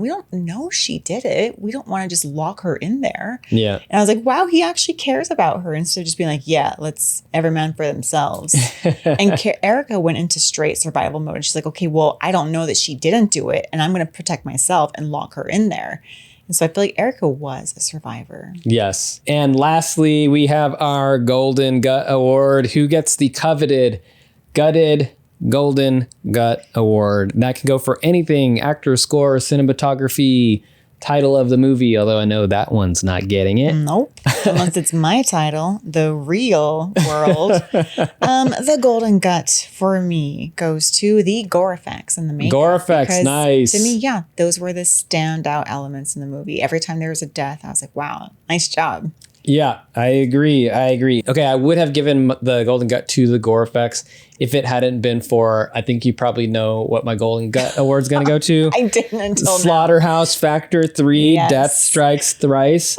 don't know she did it. We don't want to just lock her in there. Yeah. And I was like, wow, he actually cares about her instead of just being like, yeah, let's every man for themselves. And Erica went into straight survival mode. And she's like, okay, well, I don't know that she didn't do it, and I'm going to protect myself and lock her in there. And so I feel like Erica was a survivor. Yes. And lastly, we have our Golden Gut Award. Who gets the coveted Gutted Golden Gut Award? That can go for anything: actor, score, cinematography, title of the movie, although I know that one's not getting it. Nope. Unless it's my title, The Real World. The Golden Gut for me goes to the gore effects and the makeup. Gore effects, nice. To me, yeah, those were the standout elements in the movie. Every time there was a death, I was like, wow, nice job. Yeah, I agree. Okay, I would have given the Golden Gut to the gore effects if it hadn't been for, I think you probably know what my Golden Gut Award's going to go to. I didn't until Slaughterhouse Factor 3, Yes. Death Strikes Thrice.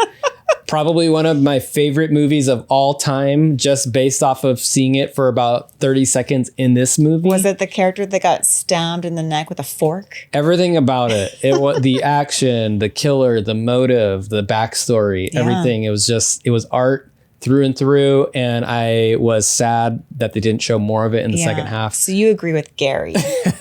Probably one of my favorite movies of all time, just based off of seeing it for about 30 seconds in this movie. Was it the character that got stabbed in the neck with a fork? Everything about it. It was the action, the killer, the motive, the backstory, everything. It was art through and through, and I was sad that they didn't show more of it in the second half. So you agree with Gary.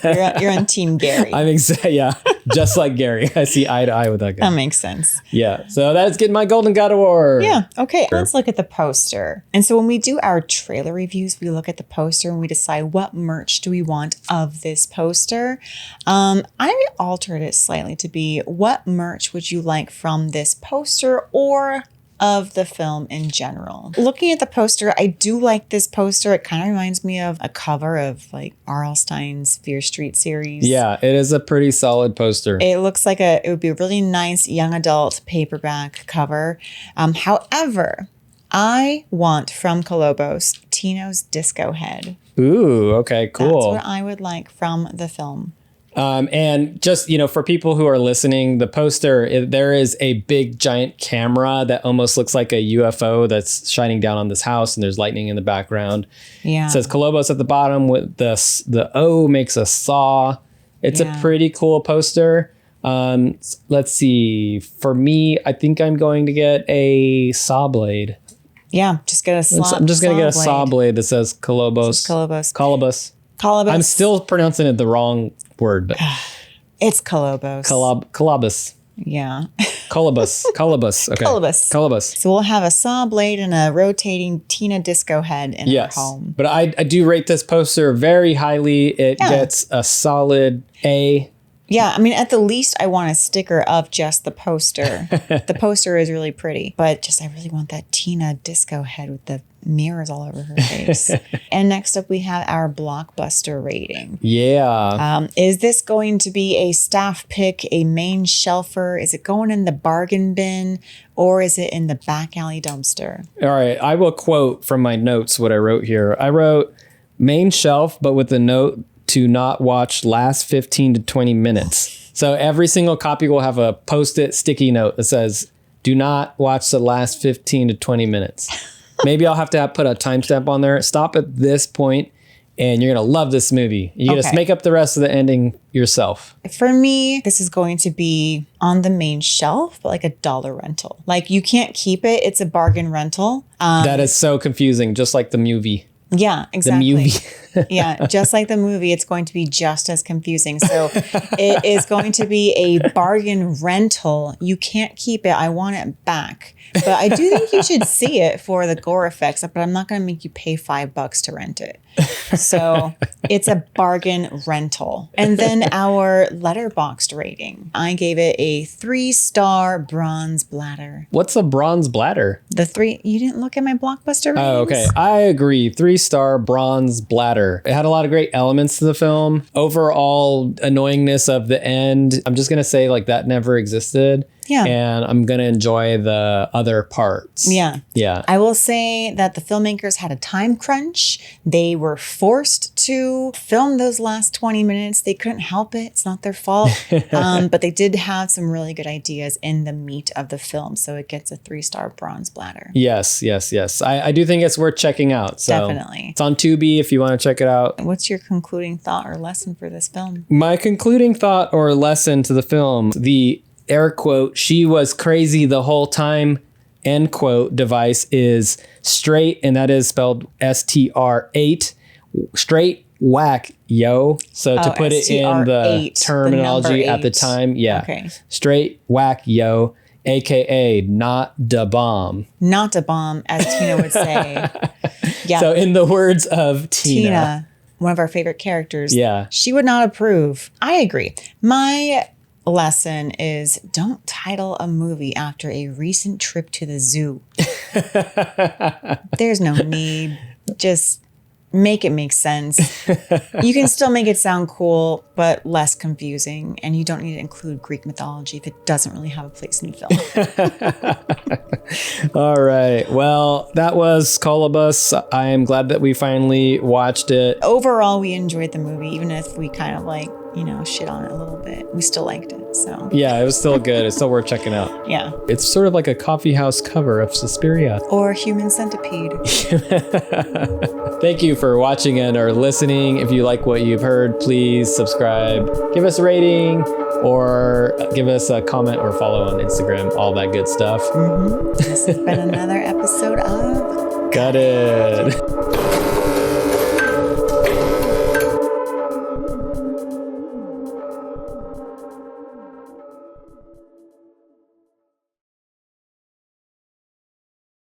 You're on Team Gary. I'm just like Gary. I see eye to eye with that guy. That makes sense. Yeah, so that's getting my Golden God Award. Yeah, okay, let's look at the poster. And so when we do our trailer reviews, we look at the poster and we decide what merch do we want of this poster. I altered it slightly to be, what merch would you like from this poster or of the film in general? Looking at the poster, I do like this poster. It kind of reminds me of a cover of like R.L. Stein's Fear Street series. Yeah, it is a pretty solid poster. It looks like it would be a really nice young adult paperback cover. However, I want from Kolobos Tino's disco head. Ooh, okay, cool. That's what I would like from the film. And just, for people who are listening, the poster, there is a big giant camera that almost looks like a UFO that's shining down on this house, and there's lightning in the background. Yeah. It says Kolobos at the bottom with the O makes a saw. It's a pretty cool poster. Let's see. For me, I think I'm going to get a saw blade. Yeah, just get a I'm just going to get a saw blade that says Kolobos. Kolobos. I'm still pronouncing it the wrong word, but it's Kolobos. Kolobos. Yeah. Kolobos. Okay. Kolobos. So we'll have a saw blade and a rotating Tina disco head in our home. But I do rate this poster very highly. It gets a solid A. Yeah, I mean, at the least, I want a sticker of just the poster. The poster is really pretty, but I really want that Tina disco head with the mirrors all over her face. And next up, we have our blockbuster rating. Yeah. Is this going to be a staff pick, a main shelfer? Is it going in the bargain bin, or is it in the back alley dumpster? All right. I will quote from my notes what I wrote here. I wrote, main shelf, but with a note to not watch last 15 to 20 minutes. So every single copy will have a post-it sticky note that says, do not watch the last 15 to 20 minutes. Maybe I'll have to put a timestamp on there. Stop at this point and you're going to love this movie. You just make up the rest of the ending yourself. For me, this is going to be on the main shelf, but like a dollar rental. Like you can't keep it. It's a bargain rental. That is so confusing, just like the movie. Yeah, exactly. The movie. Yeah, just like the movie, it's going to be just as confusing. So it is going to be a bargain rental. You can't keep it. I want it back. But I do think you should see it for the gore effects, but I'm not going to make you pay $5 to rent it. So it's a bargain rental. And then our Letterboxd rating. I gave it a 3-star bronze bladder. What's a bronze bladder? You didn't look at my Blockbuster ratings? Oh, okay. I agree. 3-star bronze bladder. It had a lot of great elements to the film. Overall annoyingness of the end, I'm just going to say like that never existed. Yeah. And I'm going to enjoy the other parts. Yeah. Yeah. I will say that the filmmakers had a time crunch. They were forced to film those last 20 minutes. They couldn't help it. It's not their fault. But they did have some really good ideas in the meat of the film. So it gets a 3-star bronze bladder. Yes, yes, yes. I do think it's worth checking out. So definitely. It's on Tubi if you want to check it out. What's your concluding thought or lesson for this film? My concluding thought or lesson to the film, the air quote, she was crazy the whole time, end quote, device is straight, and that is spelled STR8, straight whack, yo. So to put it in the terminology at the time, straight whack, yo, AKA not da bomb. Not a bomb, as Tina would say. Yeah. So in the words of Tina, one of our favorite characters, yeah, she would not approve. I agree. My lesson is don't title a movie after a recent trip to the zoo. There's no need. Just make it make sense. You can still make it sound cool, but less confusing. And you don't need to include Greek mythology if it doesn't really have a place in the film. All right. Well, that was Kolobos. I am glad that we finally watched it. Overall, we enjoyed the movie, even if we kind of like, shit on it a little bit. We still liked it. So yeah, it was still good. It's still worth checking out. Yeah. It's sort of like a coffee house cover of Suspiria. Or Human Centipede. Thank you for watching and or listening. If you like what you've heard, please subscribe, give us a rating, or give us a comment or follow on Instagram, all that good stuff. Mm-hmm. This has been another episode of Got It.